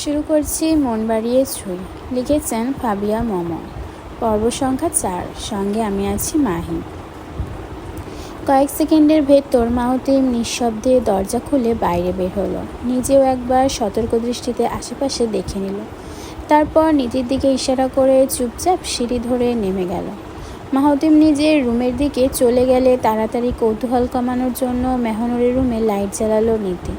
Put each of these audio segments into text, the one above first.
শুরু করছি মন বাড়িয়ে ছুঁই। লিখেছেন ফাবিয়া মম। পর্ব সংখ্যা 4। সঙ্গে আমি আছি মাহি। কয়েক সেকেন্ডের ভেতর মাহতিম নিঃশব্দে দরজা খুলে বাইরে বের হলো। নিজেও একবার সতর্ক দৃষ্টিতে আশেপাশে দেখে নিল। তারপর নীতির দিকে ইশারা করে চুপচাপ সিঁড়ি ধরে নেমে গেল। মাহতিম নিজের রুমের দিকে চলে গেলে তাড়াতাড়ি কৌতূহল কমানোর জন্য মেহনুরের রুমে লাইট জ্বালালো নীতি।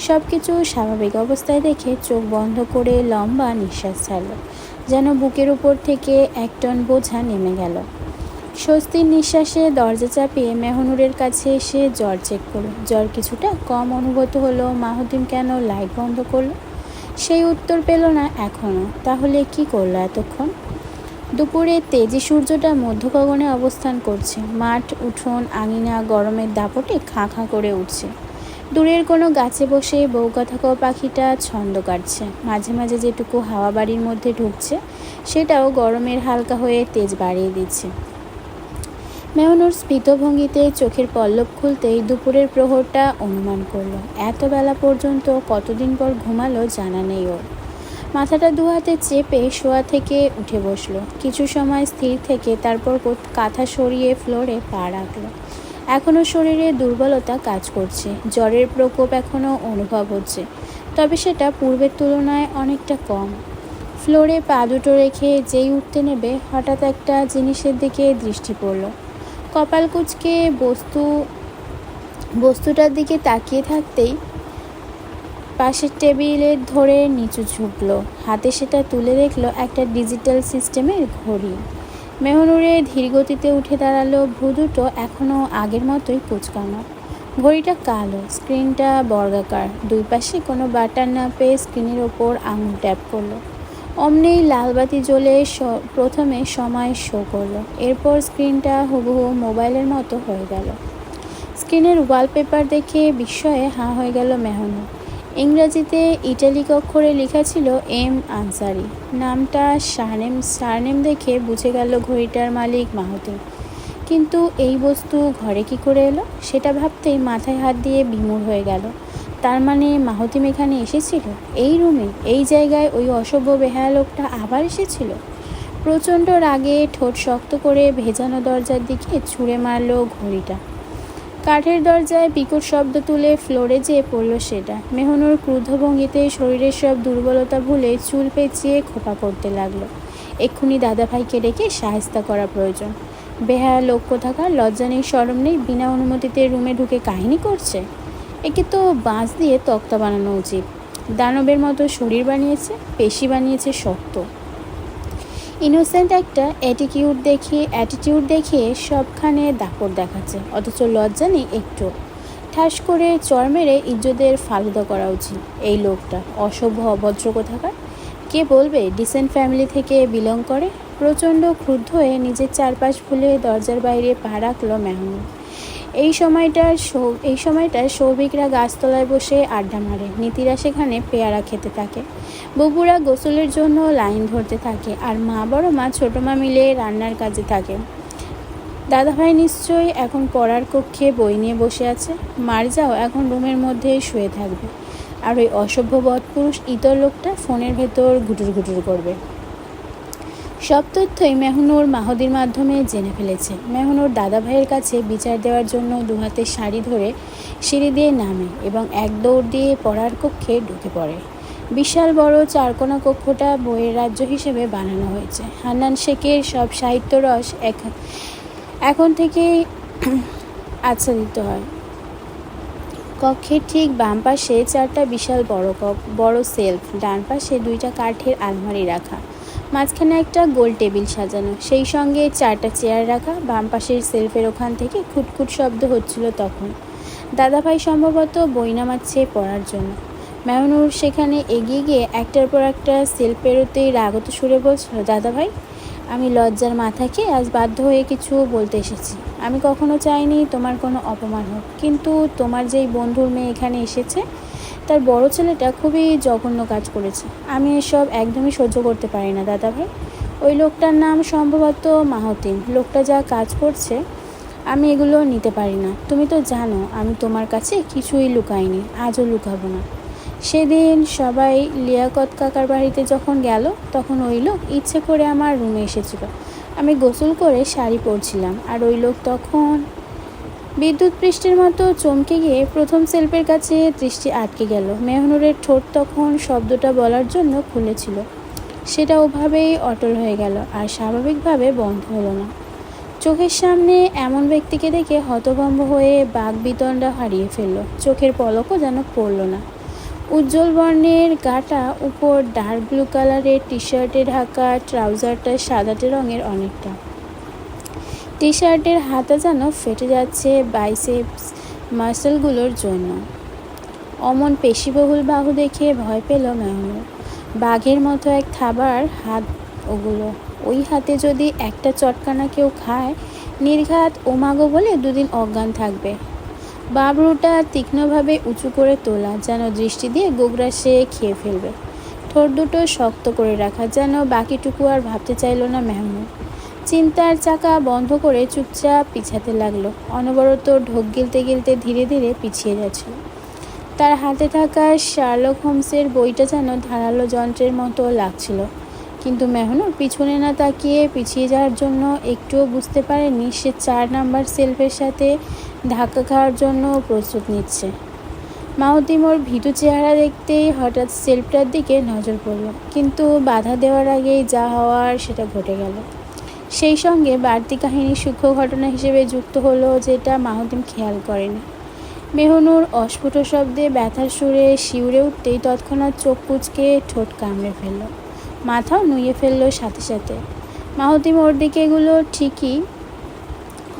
সব কিছু স্বাভাবিক অবস্থায় দেখে চোখ বন্ধ করে লম্বা নিঃশ্বাস ছাড়ল, যেন বুকের উপর থেকে 1 টন বোঝা নেমে গেল। স্বস্তির নিঃশ্বাসে দরজা চাপিয়ে মেহনুরের কাছে এসে জ্বর চেক করল। জ্বর কিছুটা কম অনুভূত হলো। মাহতিম কেন লাইট বন্ধ করলো সেই উত্তর পেল না এখনও। তাহলে কি করলো এতক্ষণ? দুপুরে তেজি সূর্যটা মধ্য গগনে অবস্থান করছে। মাঠ, উঠোন, আঙিনা গরমের দাপটে খাঁ খাঁ করে উঠছে। দূরের কোনো গাছে বসে বউ কথা কও পাখিটা ছন্দ কাটছে। মাঝে মাঝে যেটুকু হাওয়া বাড়ির মধ্যে ঢুকছে সেটাও গরমের হালকা হয়ে তেজ বাড়িয়ে দিচ্ছে। মেহনুর স্ফীত ভঙ্গিতে চোখের পল্লব খুলতেই দুপুরের প্রহরটা অনুমান করল। এত বেলা পর্যন্ত কতদিন পর ঘুমালো জানা নেই ওর। মাথাটা দুহাতে চেপে শোয়া থেকে উঠে বসলো। কিছু সময় স্থির থেকে তারপর কাঁথা সরিয়ে ফ্লোরে পা রাখল। এখনও শরীরে দুর্বলতা কাজ করছে, জ্বরের প্রকোপ এখনও অনুভব হচ্ছে, তবে সেটা পূর্বের তুলনায় অনেকটা কম। ফ্লোরে পা দুটো রেখে যেই উঠতে নেবে হঠাৎ একটা জিনিসের দিকে দৃষ্টি পড়ল। কপাল কুঁচকে বস্তুটার দিকে তাকিয়ে থাকতেই পাশের টেবিলের ধরে নিচু ঝুঁকলো। হাতে সেটা তুলে দেখলো একটা ডিজিটাল সিস্টেমের ঘড়ি। মেহনুরে ধীরগতিতে উঠে দাঁড়ালো। ভ্রু দুটো এখনও আগের মতোই কুচকানো। ঘড়িটা কালো, স্ক্রিনটা বর্গাকার। দুই পাশে কোনো বাটন না পেয়ে স্ক্রিনের ওপর আঙুল ট্যাপ করলো। অমনি লালবাতি জ্বলে প্রথমে সময় শো করলো। এরপর স্ক্রিনটা হুবহু মোবাইলের মতো হয়ে গেল। স্ক্রিনের ওয়ালপেপার দেখে বিস্ময়ে হাঁ হয়ে গেল মেহনুর। ইংরেজিতে ইটালিক অক্ষরে লেখা ছিল এম আনসারি। নামটা সারনেম দেখে বুঝে গেল ঘড়িটার মালিক মাহতিম। কিন্তু এই বস্তু ঘরে কি করে এলো সেটা ভাবতেই মাথায় হাত দিয়ে বিমূঢ় হয়ে গেল। তার মানে মাহতিম এখানে এসেছিল, এই রুমে, এই জায়গায় ওই অসভ্য বেহায়া লোকটা আবার এসেছিল। প্রচণ্ড রাগে ঠোঁট শক্ত করে ভেজানো দরজার দিকে ছুঁড়ে মারল ঘড়িটা। কাঠের দরজায় বিকট শব্দ তুলে ফ্লোরে যেয়ে পড়ল সেটা। মেহনুর ক্রুদ্ধ ভঙ্গিতে শরীরের সব দুর্বলতা ভুলে চুল পেঁচিয়ে খোপা করতে লাগলো। এক্ষুনি দাদাভাইকে ডেকে সাহেস্তা করা প্রয়োজন। বেহায়া লোক কোথাকার, লজ্জা নেই শরম নেই, বিনা অনুমতিতে রুমে ঢুকে কাহিনী করছে। একে তো বাঁশ দিয়ে তক্তা বানানো উচিত। দানবের মতো শরীর বানিয়েছে, পেশি বানিয়েছে শক্ত। ইনোসেন্ট একটা অ্যাটিটিউড দেখিয়ে সবখানে দাপট দেখাচ্ছে, অথচ লজ্জা নেই একটু। ঠাস করে চড় মেরে ইজ্জতের ফালুদা করা উচিত। এই লোকটা অসভ্য অভদ্র কোথাকার। কে বলবে ডিসেন্ট ফ্যামিলি থেকে বিলং করে। প্রচণ্ড ক্রুদ্ধ হয়ে নিজের চারপাশ ভুলে দরজার বাইরে পা রাখল মেহনুর। এই সময়টায় সৌভিকরা গাছতলায় বসে আড্ডা মারে। নীতিরা সেখানে পেয়ারা খেতে থাকে। বুবুরা গোসলের জন্য লাইন ধরতে থাকে, আর মা বড় মা ছোটো মা মিলে রান্নার কাজে থাকে। দাদাভাই নিশ্চয়ই এখন পড়ার কক্ষে বই নিয়ে বসে আছে। মারজাও এখন রুমের মধ্যে শুয়ে থাকবে, আর ওই অসভ্য বদপুরুষ ইতর লোকটা ফোনের ভেতর ঘুটুর ঘুটুর করবে। সব তথ্যই মেহনুর মাহদির মাধ্যমে জেনে ফেলেছে। মেহনুর দাদাভাইয়ের কাছে বিচার দেওয়ার জন্য দুহাতে শাড়ি ধরে সিঁড়ি দিয়ে নামে এবং এক দৌড় দিয়ে পড়ার কক্ষে ঢুকে পড়ে। বিশাল বড় চারকোনা কক্ষটা বইয়ের রাজ্য হিসেবে বানানো হয়েছে। হান্নান শেখের সব সাহিত্য রস এখন থেকেই আচ্ছাদিত হয়। কক্ষের ঠিক বাম পাশে 4টা বিশাল বড় সেলফ, ডান পাশে 2টা কাঠের আলমারি রাখা, মাঝখানে একটা গোল টেবিল সাজানো, সেই সঙ্গে 4টা চেয়ার রাখা। বাম পাশের সেলফের ওখান থেকে খুটখুট শব্দ হচ্ছিল তখন। দাদাভাই সম্ভবত বই নামাচ্ছে পড়ার জন্য। মেহনুর সেখানে এগিয়ে গিয়ে একটার পর একটা সেলফ পেরোতেই রাগত সুরে বলছিল, দাদাভাই, আমি লজ্জার মাথাকে আজ বাধ্য হয়ে কিছু বলতে এসেছি। আমি কখনো চাইনি তোমার কোনো অপমান হোক, কিন্তু তোমার যেই বন্ধুর মেয়ে এখানে এসেছে তার বড় ছেলেটা খুবই জঘন্য কাজ করেছে। আমি এসব একদমই সহ্য করতে পারি না দাদাভাই। ওই লোকটার নাম সম্ভবত মাহতিম। লোকটা যা কাজ করছে আমি এগুলো নিতে পারি না। তুমি তো জানো আমি তোমার কাছে কিছুই লুকাইনি, আজও লুকাবো না। সেদিন সবাই লিয়াকত কাকার বাড়িতে যখন গেল তখন ওই লোক ইচ্ছে করে আমার রুমে এসেছিল। আমি গোসল করে শাড়ি পরছিলাম আর ওই লোক তখন বিদ্যুৎ পৃষ্ঠের মতো চমকে গিয়ে প্রথম সেলফের কাছে দৃষ্টি আটকে গেল। মেহনুরের ঠোঁট তখন শব্দটা বলার জন্য খুলেছিল, সেটা ওভাবেই অটল হয়ে গেল আর স্বাভাবিকভাবে বন্ধ হলো না। চোখের সামনে এমন ব্যক্তিকে দেখে হতভম্ব হয়ে বাকবিতণ্ডা হারিয়ে ফেলল। চোখের পলকও যেন পড়ল না। উজ্জ্বল বর্ণের গাটা উপর ডার্ক ব্লু কালারের টি শার্টে ঢাকা, ট্রাউজারটা সাদাটে রঙের অনেকটা। টি শার্টের হাতা যেন ফেটে যাচ্ছে বাইসেপস মাসলগুলোর জন্য। অমন পেশিবহুল বাহু দেখে ভয় পেল মেহনুর। বাঘের মতো এক থাবার হাত ওগুলো। ওই হাতে যদি একটা চটকানা কেউ খায়, নির্ঘাত ওমাগো বলে দুদিন অজ্ঞান থাকবে। বাবরুটা তীক্ষ্ণভাবে উঁচু করে তোলা, যেন দৃষ্টি দিয়ে গোগ্রাসে খেয়ে ফেলবে। ঠোঁট দুটো শক্ত করে রাখা, যেন বাকিটুকু আর ভাবতে চাইল না মেহনুর। চিন্তার চাকা বন্ধ করে চুপচাপ পিছাতে লাগলো। অনবরত ঢোক গিলতে গিলতে ধীরে ধীরে পিছিয়ে যাচ্ছিল। তার হাতে থাকা শার্লক হোমসের বইটা যেন ধারালো যন্ত্রের মতো লাগছিল। কিন্তু মেহনুর পিছনে না তাকিয়ে পিছিয়ে যাওয়ার জন্য একটুও বুঝতে পারেনি সে 4 নাম্বার সেলফের সাথে ধাক্কা খাওয়ার জন্য প্রস্তুত নিচ্ছে। মাহতিম ওর ভীতু চেহারা দেখতেই হঠাৎ সেলফটার দিকে নজর পড়ল, কিন্তু বাধা দেওয়ার আগেই যা হওয়ার সেটা ঘটে গেল। সেই সঙ্গে বাড়তি কাহিনী সূক্ষ্ম ঘটনা হিসেবে যুক্ত হলো, যেটা মাহতিম খেয়াল করেনি। মেহনুর অস্ফুট শব্দে ব্যথার সুরে শিউরে উঠতেই তৎক্ষণাৎ চোখ কুঁচকে ঠোঁট কামড়ে ফেলল, মাথাও নুয়ে ফেলল সাথে সাথে। মাহতিম ওর দিকে এগুলো ঠিকই,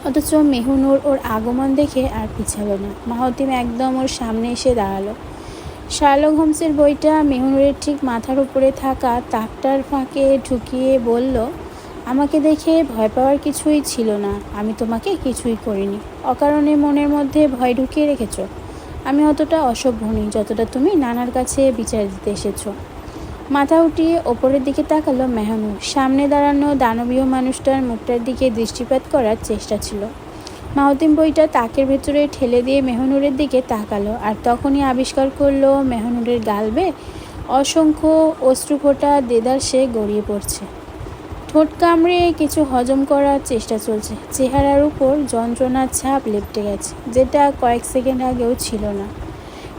অথচ মেহনুর ওর আগমন দেখে আর পিছালো না। মাহতিম একদম ওর সামনে এসে দাঁড়ালো। শার্লক হোমসের বইটা মেহনুরের ঠিক মাথার উপরে থাকা তাকটার ফাঁকে ঢুকিয়ে বলল, আমাকে দেখে ভয় পাওয়ার কিছুই ছিল না। আমি তোমাকে কিছুই করিনি। অকারণে মনের মধ্যে ভয় ঢুকিয়ে রেখেছ। আমি অতটা অসভ্য নই যতটা তুমি নানার কাছে বিচার দিতে এসেছো। মাথা উঠিয়ে ওপরের দিকে তাকালো মেহনুর। সামনে দাঁড়ানো দানবীয় মানুষটার মুখটার দিকে দৃষ্টিপাত করার চেষ্টা ছিল। মাহতিম বইটা তাকের ভেতরে ঠেলে দিয়ে মেহনুরের দিকে তাকালো, আর তখনই আবিষ্কার করলো মেহনুরের গাল বেয়ে অসংখ্য অশ্রুফোঁটা দেদারসে গড়িয়ে পড়ছে। ঠোঁট কামড়ে কিছু হজম করার চেষ্টা চলছে। চেহারার উপর যন্ত্রণার ছাপ লেপটে গেছে, যেটা কয়েক সেকেন্ড আগেও ছিল না।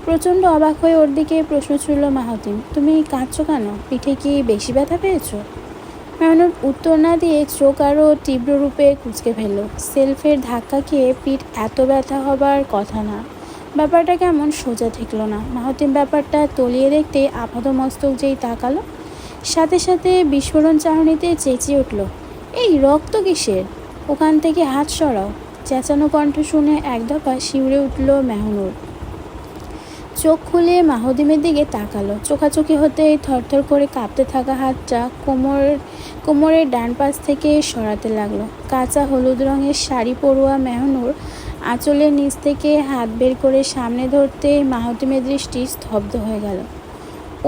প্রচণ্ড অবাক হয়ে ওর দিকে প্রশ্ন ছুড়ল মাহতিম, তুমি কাঁদছো কেন? পিঠে কি বেশি ব্যথা পেয়েছো? মেহনুর উত্তর না দিয়ে চোখ আরও তীব্র রূপে কুঁচকে ফেলল। সেলফের ধাক্কা খেয়ে পিঠ এত ব্যথা হবার কথা না। ব্যাপারটা কেমন সোজা ঠেকল না। মাহতিম ব্যাপারটা তলিয়ে দেখতে আপাতমস্তক যেই তাকালো, সাথে সাথে বিস্ফোরণ চাহনিতে চেঁচিয়ে উঠল, এই রক্ত কিসের? ওখান থেকে হাত সরাও। চেঁচানো কণ্ঠ শুনে এক দফা শিউরে উঠল মেহনুর। চোখ খুলে মাহতিমের দিকে তাকালো। চোখাচোখি হতেই থরথর করে কাঁপতে থাকা হাতটা কোমরের ডান পাশ থেকে সরাতে লাগলো। কাঁচা হলুদ রঙের শাড়ি পরোয়া মেহনুর আঁচলের নিচ থেকে হাত বের করে সামনে ধরতে মাহতিমের দৃষ্টি স্তব্ধ হয়ে গেল।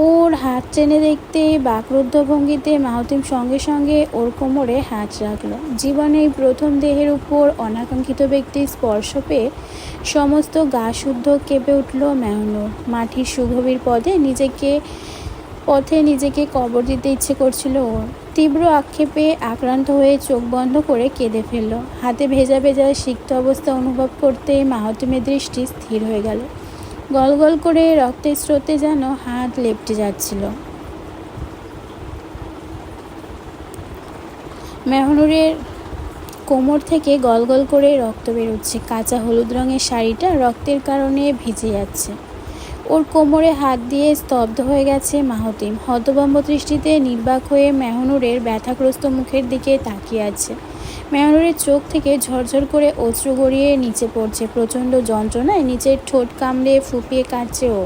ওর হাত টেনে দেখতে বাকরুদ্ধ ভঙ্গিতে মাহতিম সঙ্গে সঙ্গে ওর কোমরে হাত রাখলো। জীবনে এই প্রথম দেহের উপর অনাকাঙ্ক্ষিত ব্যক্তির স্পর্শ পেয়ে সমস্ত গা শুদ্ধ কেঁপে উঠল মেহনুর। মাটির সুগভীর পথে নিজেকে কবর দিতে ইচ্ছে করছিল ওর। তীব্র আক্ষেপে আক্রান্ত হয়ে চোখ বন্ধ করে কেঁদে ফেলল। হাতে ভেজা ভেজা সিক্ত অবস্থা অনুভব করতেই মাহতিমের দৃষ্টি স্থির হয়ে গেল। গলগল করে রক্তের স্রোতে যেন হাত লেপটে যাচ্ছিল। মেহনুরের কোমর থেকে গলগল করে রক্ত বেরোচ্ছে। কাঁচা হলুদ রঙের শাড়িটা রক্তের কারণে ভিজে যাচ্ছে। ওর কোমরে হাত দিয়ে স্তব্ধ হয়ে গেছে মাহতিম। হতভম্ব দৃষ্টিতে নির্বাক হয়ে মেহনুরের ব্যথাগ্রস্ত মুখের দিকে তাকিয়ে আছে। মেহনুরের চোখ থেকে ঝরঝর করে অশ্রু গড়িয়ে নিচে পড়ছে। প্রচণ্ড যন্ত্রণায় নিচের ঠোঁট কামড়ে ফুপিয়ে কাটছে ও।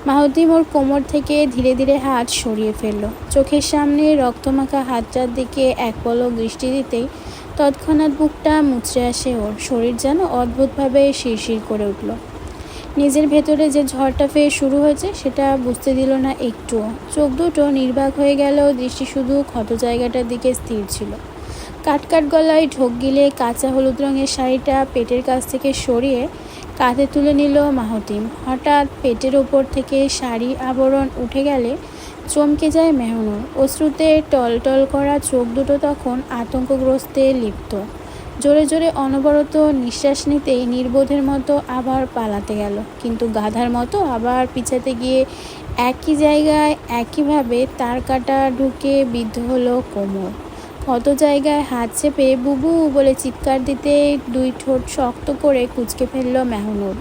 মাহতিম ওর কোমর থেকে ধীরে ধীরে হাত সরিয়ে ফেলল। চোখের সামনে রক্তমাখা হাতটার দিকে এক পলক দৃষ্টি দিতেই তৎক্ষণাৎ বুকটা মুচড়ে আসে ওর। শরীর যেন অদ্ভুতভাবে শিরশির করে উঠল। নিজের ভেতরে যে ঝড়টা ফের শুরু হয়েছে সেটা বুঝতে দিল না একটুও। চোখ দুটো নির্বাক হয়ে গেল, দৃষ্টি শুধু ক্ষত জায়গাটার দিকে স্থির ছিল। কাটকাট গলায় ঢোক গিলে কাঁচা হলুদ রঙের শাড়িটা পেটের কাছ থেকে সরিয়ে কাঁধে তুলে নিল মাহতিম। হঠাৎ পেটের ওপর থেকে শাড়ি আবরণ উঠে গেলে চমকে যায় মেহনুর। অশ্রুতে টলটল করা চোখ দুটো তখন আতঙ্কগ্রস্তে লিপ্ত। জোরে জোরে অনবরত নিঃশ্বাস নিতেই নির্বোধের মতো আবার পালাতে গেল, কিন্তু গাধার মতো আবার পিছাতে গিয়ে একই জায়গায় একইভাবে তার কাটা ঢুকে বিদ্ধ হলো কোমর। কত জায়গায় হাত চেপে বুবু বলে চিৎকার দিতে দুই ঠোঁট শক্ত করে কুঁচকে ফেলল মেহনুর।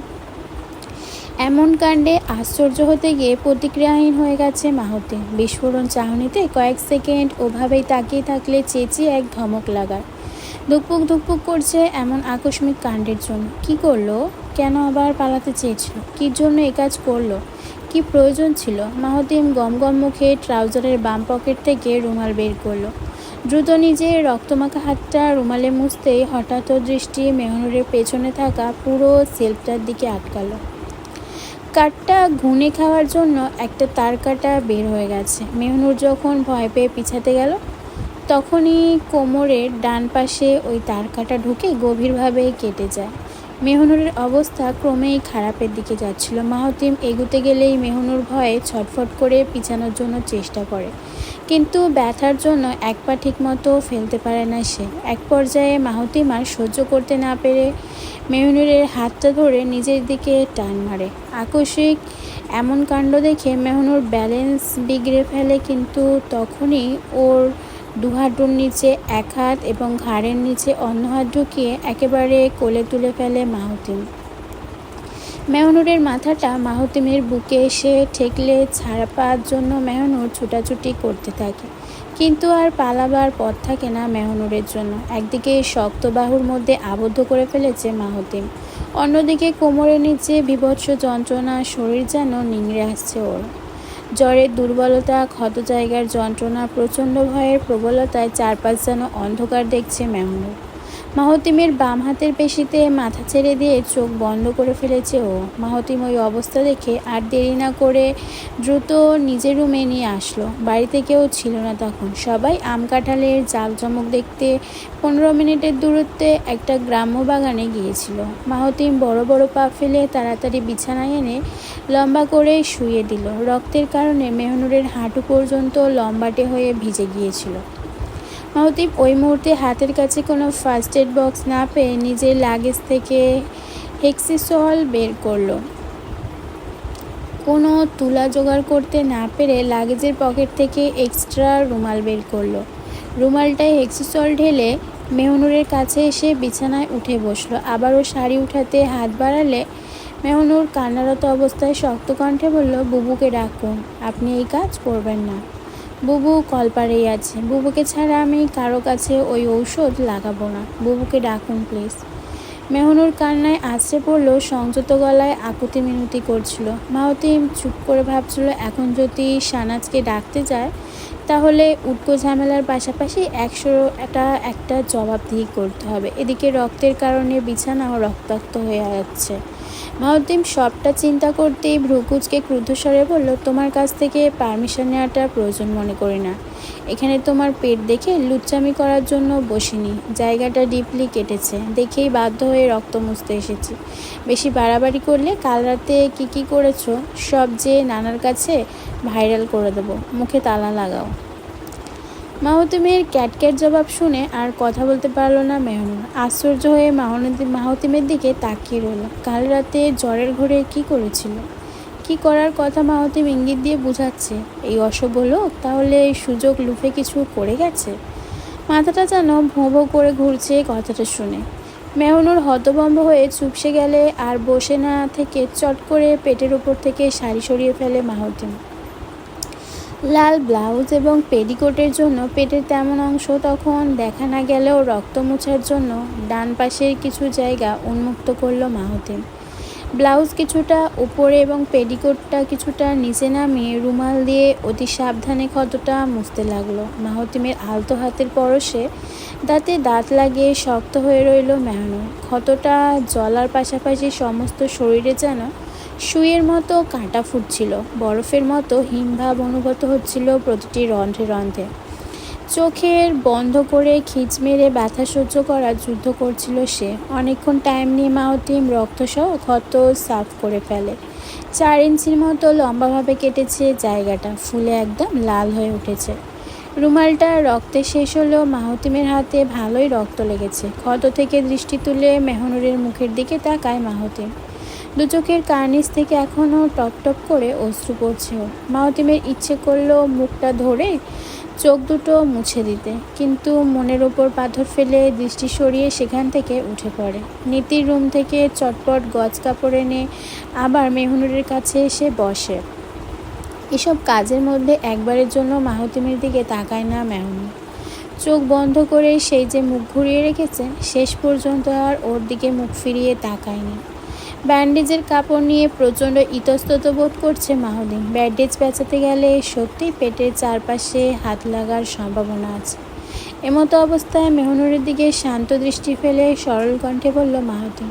এমন কাণ্ডে আশ্চর্য হতে গিয়ে প্রতিক্রিয়াহীন হয়ে গেছে মাহতে। বিস্ফোরণ চাহনিতে কয়েক সেকেন্ড ওভাবেই তাকিয়ে থাকলে চেঁচিয়ে এক ধমক লাগার। ধুকপুক ধুকপুক করছে এমন আকস্মিক কাণ্ডের জন্য। কি করলো? কেন আবার পালাতে চেয়েছিল? কি জন্য এ কাজ করলো? কি প্রয়োজন ছিল? মাহতিম গমগম মুখে ট্রাউজারের বাম পকেট থেকে রুমাল বের করলো। দ্রুত নিজের রক্তমাখা হাতটা রুমালে মুছতেই হঠাৎ দৃষ্টি মেহনুরের পেছনে থাকা পুরো সেলফটার দিকে আটকালো। কাঠটা ঘুনে খাওয়ার জন্য একটা তার কাটা বের হয়ে গেছে। মেহনুর যখন ভয় পেয়ে পিছাতে গেল, তখনই কোমরের ডান পাশে ওই তার কাটা ঢুকে গভীরভাবে কেটে যায়। মেহনুরের অবস্থা ক্রমেই খারাপের দিকে যাচ্ছিল। মাহতিম এগুতে গেলেই মেহনুর ভয়ে ছটফট করে পিছানোর জন্য চেষ্টা করে, কিন্তু ব্যথার জন্য এক পা ঠিকমতো ফেলতে পারে না সে। এক পর্যায়ে মাহতিম আর সহ্য করতে না পেরে মেহনুরের হাতটা ধরে নিজের দিকে টান মারে। আকস্মিক এমন কাণ্ড দেখে মেহনুর ব্যালেন্স বিগড়ে ফেলে, কিন্তু তখনই ওর দুহাঁটুর নিচে এক হাত এবং ঘাড়ের নিচে অন্য হাত ঢুকিয়ে একেবারে কোলে তুলে ফেলে মাহতিম। মেহনুরের মাথাটা মাহতিমের বুকে এসে ঠেকলে ছাড়া পাওয়ার জন্য মেহনুর ছুটাছুটি করতে থাকে, কিন্তু আর পালাবার পথ থাকে না মেহনুরের জন্য। একদিকে শক্ত বাহুর মধ্যে আবদ্ধ করে ফেলেছে মাহতিম, অন্যদিকে কোমরের নিচে বীভৎস যন্ত্রণা, শরীর যেন নিংড়ে আসছে ওর। জ্বরের দুর্বলতা, ক্ষত জায়গার যন্ত্রণা, প্রচণ্ড ভয়ের প্রবলতায় চারপাশ যেন অন্ধকার দেখছে মেহনুর। মাহতিমের বাম হাতের পেশিতে মাথা ছেড়ে দিয়ে চোখ বন্ধ করে ফেলেছে ও। মাহতিম ওই অবস্থা দেখে আর দেরি না করে দ্রুত নিজের রুমে নিয়ে আসলো। বাড়িতে কেউ ছিল না তখন। সবাই আম কাঁঠালের জাঁকজমক দেখতে 15 মিনিটের দূরত্বে একটা গ্রাম্য বাগানে গিয়েছিল। মাহতিম বড় বড় পা ফেলে তাড়াতাড়ি বিছানায় এনে লম্বা করে শুইয়ে দিল। রক্তের কারণে মেহনুরের হাঁটু পর্যন্ত লম্বাটে হয়ে ভিজে গিয়েছিল। মাহতিম ওই মুহূর্তে হাতের কাছে কোনো ফার্স্ট এড বক্স না পেয়ে নিজের লাগেজ থেকে হেক্সিসল বের করলো। কোনো তুলা জোগাড় করতে না পেরে লাগেজের পকেট থেকে এক্সট্রা রুমাল বের করলো। রুমালটায় হেক্সিসল ঢেলে মেহনুরের কাছে এসে বিছানায় উঠে বসলো। আবারও শাড়ি উঠাতে হাত বাড়ালে মেহনুর কান্নারত অবস্থায় শক্ত কণ্ঠে বলল, বুবুকে ডাকুন, আপনি এই কাজ করবেন না। বুবু কলপারেই আছে। বুবুকে ছাড়া আমি কারো কাছে ওই ঔষধ লাগাবো না। বুবুকে ডাকুন প্লিজ। মেহনুর কান্নায় আছড়ে পড়ল, সংযত গলায় আকুতি মিনতি করছিল। মাহতিম চুপ করে ভাবছিল, এখন যদি শাহনাজকে ডাকতে যায় তাহলে উটকো ঝামেলার পাশাপাশি 100টা একটা জবাবদিহি করতে হবে। এদিকে রক্তের কারণে বিছানাও রক্তাক্ত হয়ে যাচ্ছে। মাহতিম সবটা চিন্তা করতেই ভ্রুকুচকে ক্রুদ্ধস্বরে বলল, তোমার কাছ থেকে পারমিশন নেওয়াটা প্রয়োজন মনে করি না। এখানে তোমার পেট দেখে লুচ্চামি করার জন্য বসিনি। জায়গাটা ডিপলি কেটেছে দেখেই বাধ্য হয়ে রক্ত মুছতে এসেছি। বেশি বাড়াবাড়ি করলে কাল রাতে কি করেছো সব যে নানার কাছে ভাইরাল করে দেবো। মুখে তালা লাগাও। মাহতিমের ক্যাটক্যাট জবাব শুনে আর কথা বলতে পারল না মেহনুর। আশ্চর্য হয়ে মাহতিমের দিকে তাকিয়ে রইল। কাল রাতে জ্বরের ঘোরে কি করেছিল? কি করার কথা মাহতিম ইঙ্গিত দিয়ে বুঝাচ্ছে। এই অসভ্য লোক তাহলে এই সুযোগ লুফে কিছু করে গেছে। মাথাটা যেন ভোঁ ভোঁ করে ঘুরছে কথাটা শুনে। মেহনুর হতভম্ব হয়ে চুপসে গেলে আর বসে না থেকে চট করে পেটের উপর থেকে শাড়ি সরিয়ে ফেলে মাহতিম। লাল ব্লাউজ এবং পেটিকোটের জন্য পেটের তেমন অংশ তখন দেখা না গেলেও রক্ত মোছার জন্য ডান পাশের কিছু জায়গা উন্মুক্ত করল মাহতিম। ব্লাউজ কিছুটা উপরে এবং পেটিকোটটা কিছুটা নিচে নামিয়ে রুমাল দিয়ে অতি সাবধানে ক্ষতটা মুছতে লাগলো। মাহতিমের আলতো হাতের পরশে দাঁতে দাঁত লাগিয়ে শক্ত হয়ে রইল মেহনুর। ক্ষতটা জ্বলার পাশাপাশি সমস্ত শরীরে যেন সুইয়ের মতো কাঁটা ফুটছিল, বরফের মতো হিমভাব অনুভূত হচ্ছিল প্রতিটি রন্ধ্রে রন্ধ্রে। চোখের বন্ধ করে খিঁচ মেরে ব্যথা সহ্য করার যুদ্ধ করছিল সে। অনেকক্ষণ টাইম নিয়ে মাহতিম রক্তসহ ক্ষত সাফ করে ফেলে। 4 ইঞ্চির মতো লম্বাভাবে কেটেছে জায়গাটা, ফুলে একদম লাল হয়ে উঠেছে। রুমালটা রক্তে শেষ হলেও মাহতিমের হাতে ভালোই রক্ত লেগেছে। ক্ষত থেকে দৃষ্টি তুলে মেহনুরের মুখের দিকে তাকায় মাহতিম। দু চোখের কার্নিশ থেকে এখনও টপ টপ করে অশ্রু পড়ছে। মাহতিমের ইচ্ছে করলো মুখটা ধরে চোখ দুটো মুছে দিতে, কিন্তু মনের ওপর পাথর ফেলে দৃষ্টি সরিয়ে সেখান থেকে উঠে পড়ে। নীতির রুম থেকে চটপট গজ কাপড় এনে আবার মেহনুরের কাছে এসে বসে। এসব কাজের মধ্যে একবারের জন্য মাহতিমের দিকে তাকায় না মেহনুর। চোখ বন্ধ করে সেই যে মুখ ঘুরিয়ে রেখেছে, শেষ পর্যন্ত আর ওর দিকে মুখ ফিরিয়ে তাকায়নি। ব্যান্ডেজের কাপড় নিয়ে প্রচণ্ড ইতস্তত বোধ করছে মাহতিম। ব্যান্ডেজ পেঁচাতে গেলে সত্যি পেটের চারপাশে হাত লাগার সম্ভাবনা আছে। এমতো অবস্থায় মেহনুরের দিকে শান্ত দৃষ্টি ফেলে সরল কণ্ঠে বলল মাহতিম,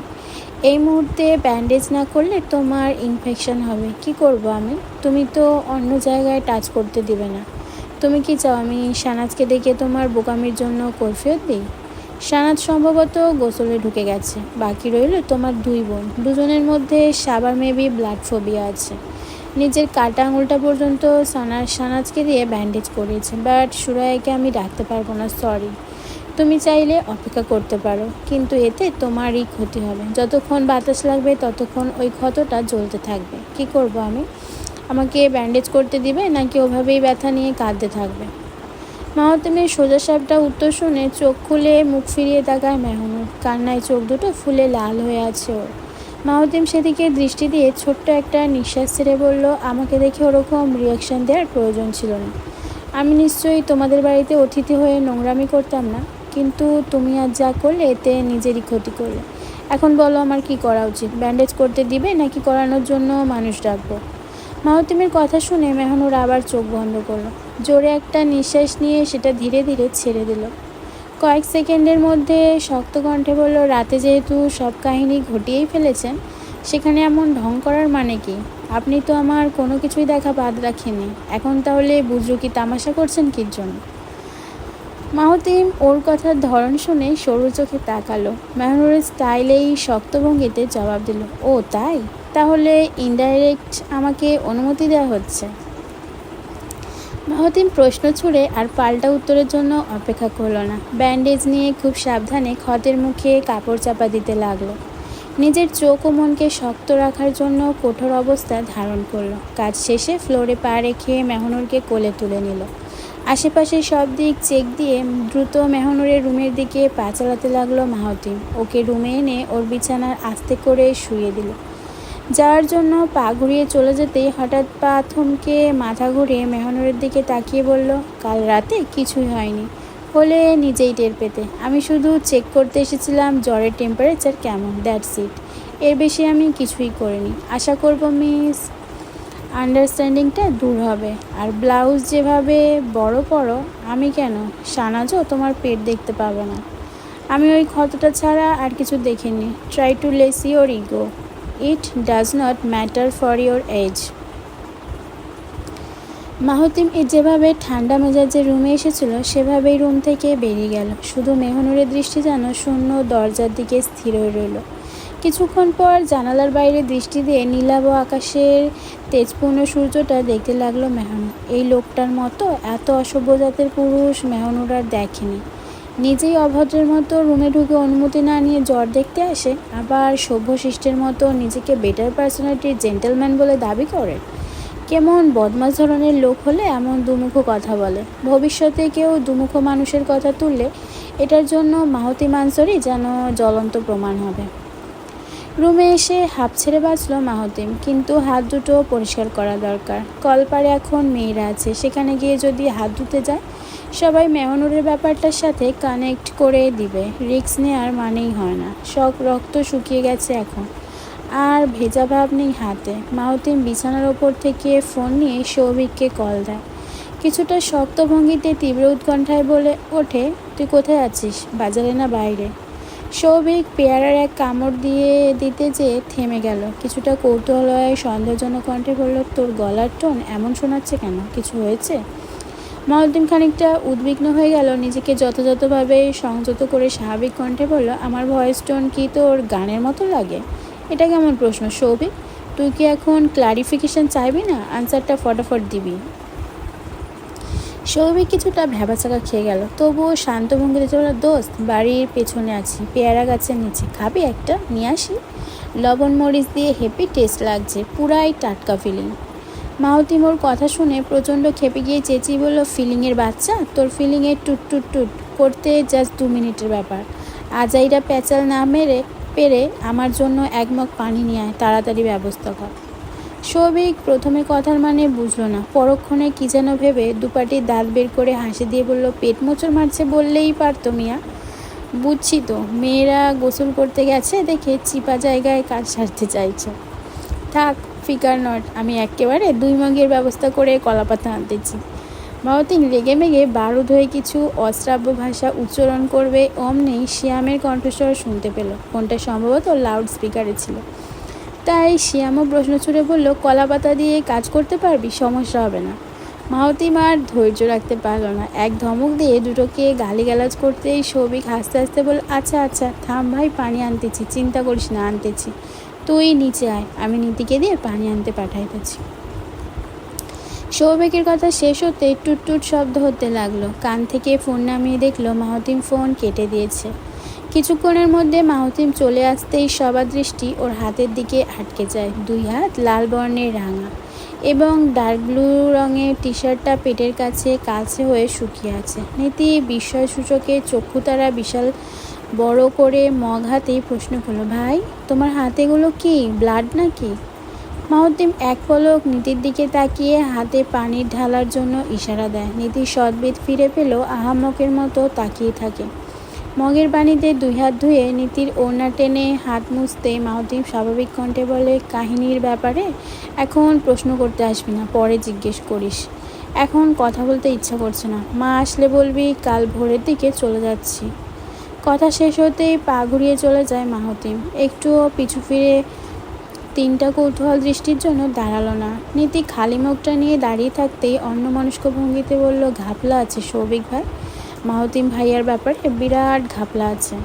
এই মুহূর্তে ব্যান্ডেজ না করলে তোমার ইনফেকশন হবে। কি করব আমি? তুমি তো অন্য জায়গায় টাচ করতে দিবে না। তুমি কি চাও আমি শানাজকে ডেকে তোমার বোকামির জন্য কৈফিয়ত দিই? শানাজ সম্ভবত গোসলে ঢুকে গেছে। বাকি রইল তোমার 2 বোন। দুজনের মধ্যে সাবার মেবি ব্লাড ফোবিয়া আছে। নিজের কাটা আঙুলটা পর্যন্ত শানাজকে দিয়ে ব্যান্ডেজ করিয়েছে। বাট সুরাইয়াকে আমি ডাকতে পারবো না, সরি। তুমি চাইলে অপেক্ষা করতে পারো, কিন্তু এতে তোমারই ক্ষতি হবে। যতক্ষণ বাতাস লাগবে ততক্ষণ ওই ক্ষতটা জ্বলতে থাকবে। কি করব আমি? আমাকে ব্যান্ডেজ করতে দিবে নাকি ওভাবেই ব্যথা নিয়ে কাঁদতে থাকবে? মাহতিমের সোজাসাপটা উত্তর শুনে চোখ খুলে মুখ ফিরিয়ে তাকায় মেহনুর। কান্নায় চোখ দুটো ফুলে লাল হয়ে আছে ওর। মাহতিম সেদিকে দৃষ্টি দিয়ে ছোট্ট একটা নিঃশ্বাস ছেড়ে বলল, আমাকে দেখে ওরকম রিয়াকশান দেওয়ার প্রয়োজন ছিল না। আমি নিশ্চয়ই তোমাদের বাড়িতে অতিথি হয়ে নোংরামি করতাম না, কিন্তু তুমি আজ যা করলে এতে নিজেরই ক্ষতি করলে। এখন বলো আমার কি করা উচিত? ব্যান্ডেজ করতে দিবে নাকি করানোর জন্য মানুষ ডাকবো? মাহতিমের কথা শুনে মেহনুর আবার চোখ বন্ধ করলো। জোরে একটা নিঃশ্বাস নিয়ে সেটা ধীরে ধীরে ছেড়ে দিল। কয়েক সেকেন্ডের মধ্যে শক্ত কণ্ঠে বলল, রাতে যেহেতু সব কাহিনী ঘটিয়েই ফেলেছেন, সেখানে এমন ঢং করার মানে কি? আপনি তো আমার কোনো কিছুই দেখা বাদ রাখেননি। এখন তাহলে বুজরুকি তামাশা করছেন কির জন্য? মাহতিম ওর কথার ধরন শুনে সরু চোখে তাকালো। মেহনুরের স্টাইলেই শক্ত ভঙ্গিতে জবাব দিল, ও তাই? তাহলে ইনডাইরেক্ট আমাকে অনুমতি দেওয়া হচ্ছে? মাহতিম প্রশ্ন ছুড়ে আর পাল্টা উত্তরের জন্য অপেক্ষা করলো না। ব্যান্ডেজ নিয়ে খুব সাবধানে ক্ষতের মুখে কাপড় চাপা দিতে লাগলো। নিজের চোখ ও মনকে শক্ত রাখার জন্য কঠোর অবস্থা ধারণ করলো। কাজ শেষে ফ্লোরে পা রেখে মেহনুরকে কোলে তুলে নিল। আশেপাশে সব দিক চেক দিয়ে দ্রুত মেহনুরের রুমের দিকে পা চালাতে লাগলো মাহতিম। ওকে রুমে এনে ওর বিছানার আস্তে করে শুইয়ে দিল। যাওয়ার জন্য পা ঘুরিয়ে চলে যেতেই হঠাৎ পা থমকে মাথা ঘুরিয়ে মেহনুরের দিকে তাকিয়ে বলল, কাল রাতে কিছুই হয়নি। হলে নিজেই টের পেতে। আমি শুধু চেক করতে এসেছিলাম জ্বরের টেম্পারেচার কেমন, দ্যাটস ইট। এর বেশি আমি কিছুই করিনি। আশা করব মিস আন্ডারস্ট্যান্ডিংটা দূর হবে। আর ব্লাউজ যেভাবে বড় পরো, আমি কেন শানাজও তোমার পেট দেখতে পাবো না। আমি ওই ক্ষতটা ছাড়া আর কিছু দেখিনি। Try to less your ego. It does not matter for your age. Mahtim যেভাবে ঠান্ডা মেজাজে রুমে এসেছিল সেভাবেই রুম থেকে বেরিয়ে গেল। শুধু মেহনুরের দৃষ্টি যেন শূন্য দরজার দিকে স্থির হয়ে রইল। কিছুক্ষণ পর জানালার বাইরে দৃষ্টি দিয়ে নীলাভ আকাশের তেজপূর্ণ সূর্যটা দেখতে লাগলো মেহনুর। এই লোকটার মতো এত অসভ্য জাতের পুরুষ মেহনুর আর দেখেনি। নিজেই অভদ্রের মতো রুমে ঢুকে অনুমতি না নিয়ে জ্বর দেখতে আসে, আবার সভ্য শিষ্টের মতো নিজেকে বেটার পার্সোনালিটির জেন্টলম্যান বলে দাবি করে। কেমন বদমাশ ধরনের লোক হলে এমন দুমুখো কথা বলে? ভবিষ্যতে কেউ দুমুখো মানুষের কথা তুললে এটার জন্য মাহতিম আনসারী যেন জ্বলন্ত প্রমাণ হবে। রুমে এসে হাঁপ ছেড়ে বাঁচল মাহতিম, কিন্তু হাত দুটো পরিষ্কার করা দরকার। কলপারে এখন মেয়েরা আছে, সেখানে গিয়ে যদি হাত ধুতে যায় সবাই মেহনুরের ব্যাপারটার সাথে কানেক্ট করে দিবে। রিস্ক নেওয়ার মানেই হয় না। সব রক্ত শুকিয়ে গেছে এখন, আর ভেজা ভাব নেই হাতে। মাহতিম বিছানার ওপর থেকে ফোন নিয়ে সৌভিককে কল দেয়। কিছুটা শক্ত ভঙ্গিতে তীব্র উৎকণ্ঠায় বলে ওঠে, তুই কোথায় আছিস? বাজারে না বাইরে? সৌভিক পেয়ারার এক কামড় দিতে যেয়ে থেমে গেল। কিছুটা কৌতূহল সন্দেহজনক কণ্ঠে বলল, তোর গলার টোন এমন শোনাচ্ছে কেন? কিছু হয়েছে? মাহতিম খানিকটা উদ্বিগ্ন হয়ে গেল। নিজেকে যথাযথভাবে সংযত করে স্বাভাবিক কণ্ঠে বলল, আমার ভয়েস টোন কি তোর গানের মতো লাগে? এটা কেমন প্রশ্ন সৌভিক? তুই কি এখন ক্লারিফিকেশন চাইবি না আনসারটা ফটাফট দিবি? সৌভিক কিছুটা ভ্যাবাচাকা খেয়ে গেল, তবুও শান্ত ভঙ্গিতে বলল, দোস্ত বাড়ির পেছনে আছি, পেয়ারা গাছের নিচে, খাবি একটা? নিয়ে আসি? লবণ মরিচ দিয়ে হেপি টেস্ট লাগছে, পুরাই টাটকা ফিলিং। মাহতিম ওর কথা শুনে প্রচণ্ড খেপে গিয়ে চেঁচিয়ে বলল, ফিলিংয়ের বাচ্চা, তোর ফিলিংয়ে টুট টুট টুট করতে জাস্ট 2 মিনিটের ব্যাপার। আজাইরা প্যাচাল না মেরে পেরে আমার জন্য 1 মগ পানি নিয়ে আয়, তাড়াতাড়ি ব্যবস্থা কর। সৌভিক প্রথমে কথার মানে বুঝলো না, পরক্ষণে কী যেন ভেবে দুপাটি দাঁত বের করে হাসি দিয়ে বলল, পেট মোচড় মারছে বললেই পারতো মিয়া। বুঝছি তো, মেয়েরা গোসল করতে গেছে দেখে চিপা জায়গায় কাজ সারতে চাইছে। থাক, ফিকার নট, আমি একেবারে 2 মগের ব্যবস্থা করে কলাপাতা আনতেছি। মাহতিম রেগে মেগে বারুদ হয়ে কিছু অশ্রাব্য ভাষা উচ্চারণ করবে অমনি শিয়ামের কণ্ঠস্বর শুনতে পেল। ফোনটা সম্ভবত লাউড স্পিকারে ছিল, তাই শিয়ামও প্রশ্ন ছুড়ে বলল, কলাপাতা দিয়ে কাজ করতে পারবি? সমস্যা হবে না। মাহতিম আর ধৈর্য রাখতে পারল না, এক ধমক দিয়ে দুটোকে গালিগালাজ করতেই সৌভিক হাসতে হাসতে বলল, আচ্ছা আচ্ছা থাম ভাই, পানি আনতেছি, চিন্তা করিস না, আনতেছি, তুই নিচে আয়, আমি নীতিকে দিয়ে পানি আনতে পাঠাইতেছি। সৌভিকের কথা শেষ হতে টুট টুট শব্দ হতে লাগলো। কান থেকে ফোন নামিয়ে দেখলো মাহতিম ফোন কেটে দিয়েছে। কিছুক্ষণের মধ্যে মাহতিম চলে আসতেই সবার দৃষ্টি ওর হাতের দিকে আটকে যায়। 2 হাত লাল বর্ণের রাঙা এবং ডার্ক ব্লু রঙের টি শার্টটা পেটের কাছে কাছে হয়ে শুকিয়ে আছে। নীতি বিস্ময়সূচকে চক্ষুতারা বিশাল বড় করে মগ হাতেই প্রশ্ন করলো, ভাই তোমার হাতেগুলো কি ব্লাড নাকি? মাহতিম এক পলক নীতির দিকে তাকিয়ে হাতে পানির ঢালার জন্য ইশারা দেয়। নীতি সদ্বিদ ফিরে পেল আহাম্মকের মতো তাকিয়ে থাকে। মগের পানিতে 2 হাত ধুয়ে নীতির ওড়না টেনে হাত মুছতে মাহতিম স্বাভাবিক কণ্ঠে বলে, কাহিনীর ব্যাপারে এখন প্রশ্ন করতে আসবি না, পরে জিজ্ঞেস করিস, এখন কথা বলতে ইচ্ছা করছে না, মা আসলে বলবি কাল ভোরের দিকে চলে যাচ্ছি। কথা শেষ হতেই পা ঘুরিয়ে চলে যায় মাহতিম। একটুও পিছু ফিরে 3টা কৌতূহল দৃষ্টির জন্য দাঁড়ালো না। নীতি খালি মুখটা নিয়ে দাঁড়িয়ে থাকতেই অন্যমনস্ক ভঙ্গিতে বলল, ঘাপলা আছে সৌভিক ভাই, মাহতিম ভাইয়ার ব্যাপারে বিরাট ঘাপলা আছে।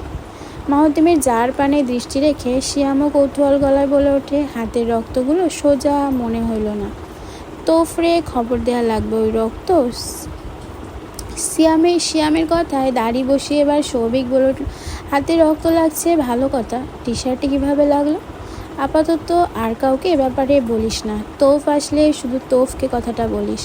মাহতিমের জার পানে দৃষ্টি রেখে শিয়ামও কৌতূহল গলায় বলে ওঠে, হাতের রক্তগুলো সোজা মনে হইল না, তোফরে খবর দেয়া লাগবে ওই রক্ত। শিয়ামের কথায় দাড়ি বসিয়ে এবার সৌভিক বলে উঠল, হাতে রক্ত লাগছে ভালো কথা, টি শার্টে কীভাবে লাগলো? আপাতত আর কাউকে এ ব্যাপারে বলিস না, তোফ আসলে শুধু তোফকে কথাটা বলিস,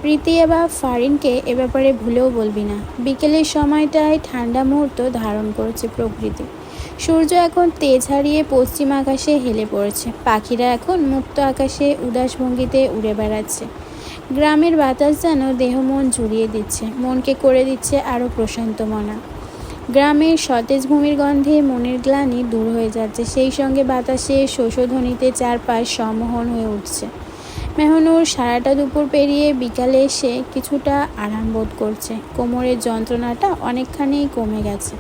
প্রীতি বা ফারিনকে এ ব্যাপারে ভুলেও বলবি না। বিকেলের সময়টায় ঠান্ডা মুহূর্ত ধারণ করেছে প্রকৃতি। সূর্য এখন তেজ হারিয়ে পশ্চিম আকাশে হেলে পড়েছে। পাখিরা এখন মুক্ত আকাশে উদাস ভঙ্গিতে উড়ে বেড়াচ্ছে। গ্রামের বাতাস যেন দেহ মন জুড়িয়ে দিচ্ছে, মনকে করে দিচ্ছে আরও প্রশান্ত মনা। গ্রামের সতেজ ভূমির গন্ধে মনের গ্লানি দূর হয়ে যাচ্ছে, সেই সঙ্গে বাতাসে শোষধ্বনিতে চারপাশ সম্মোহন হয়ে উঠছে। মেহনুর সারাটা দুপুর পেরিয়ে বিকালে এসে কিছুটা আরাম বোধ করছে। কোমরের যন্ত্রণাটা অনেকখানি কমে গেছে।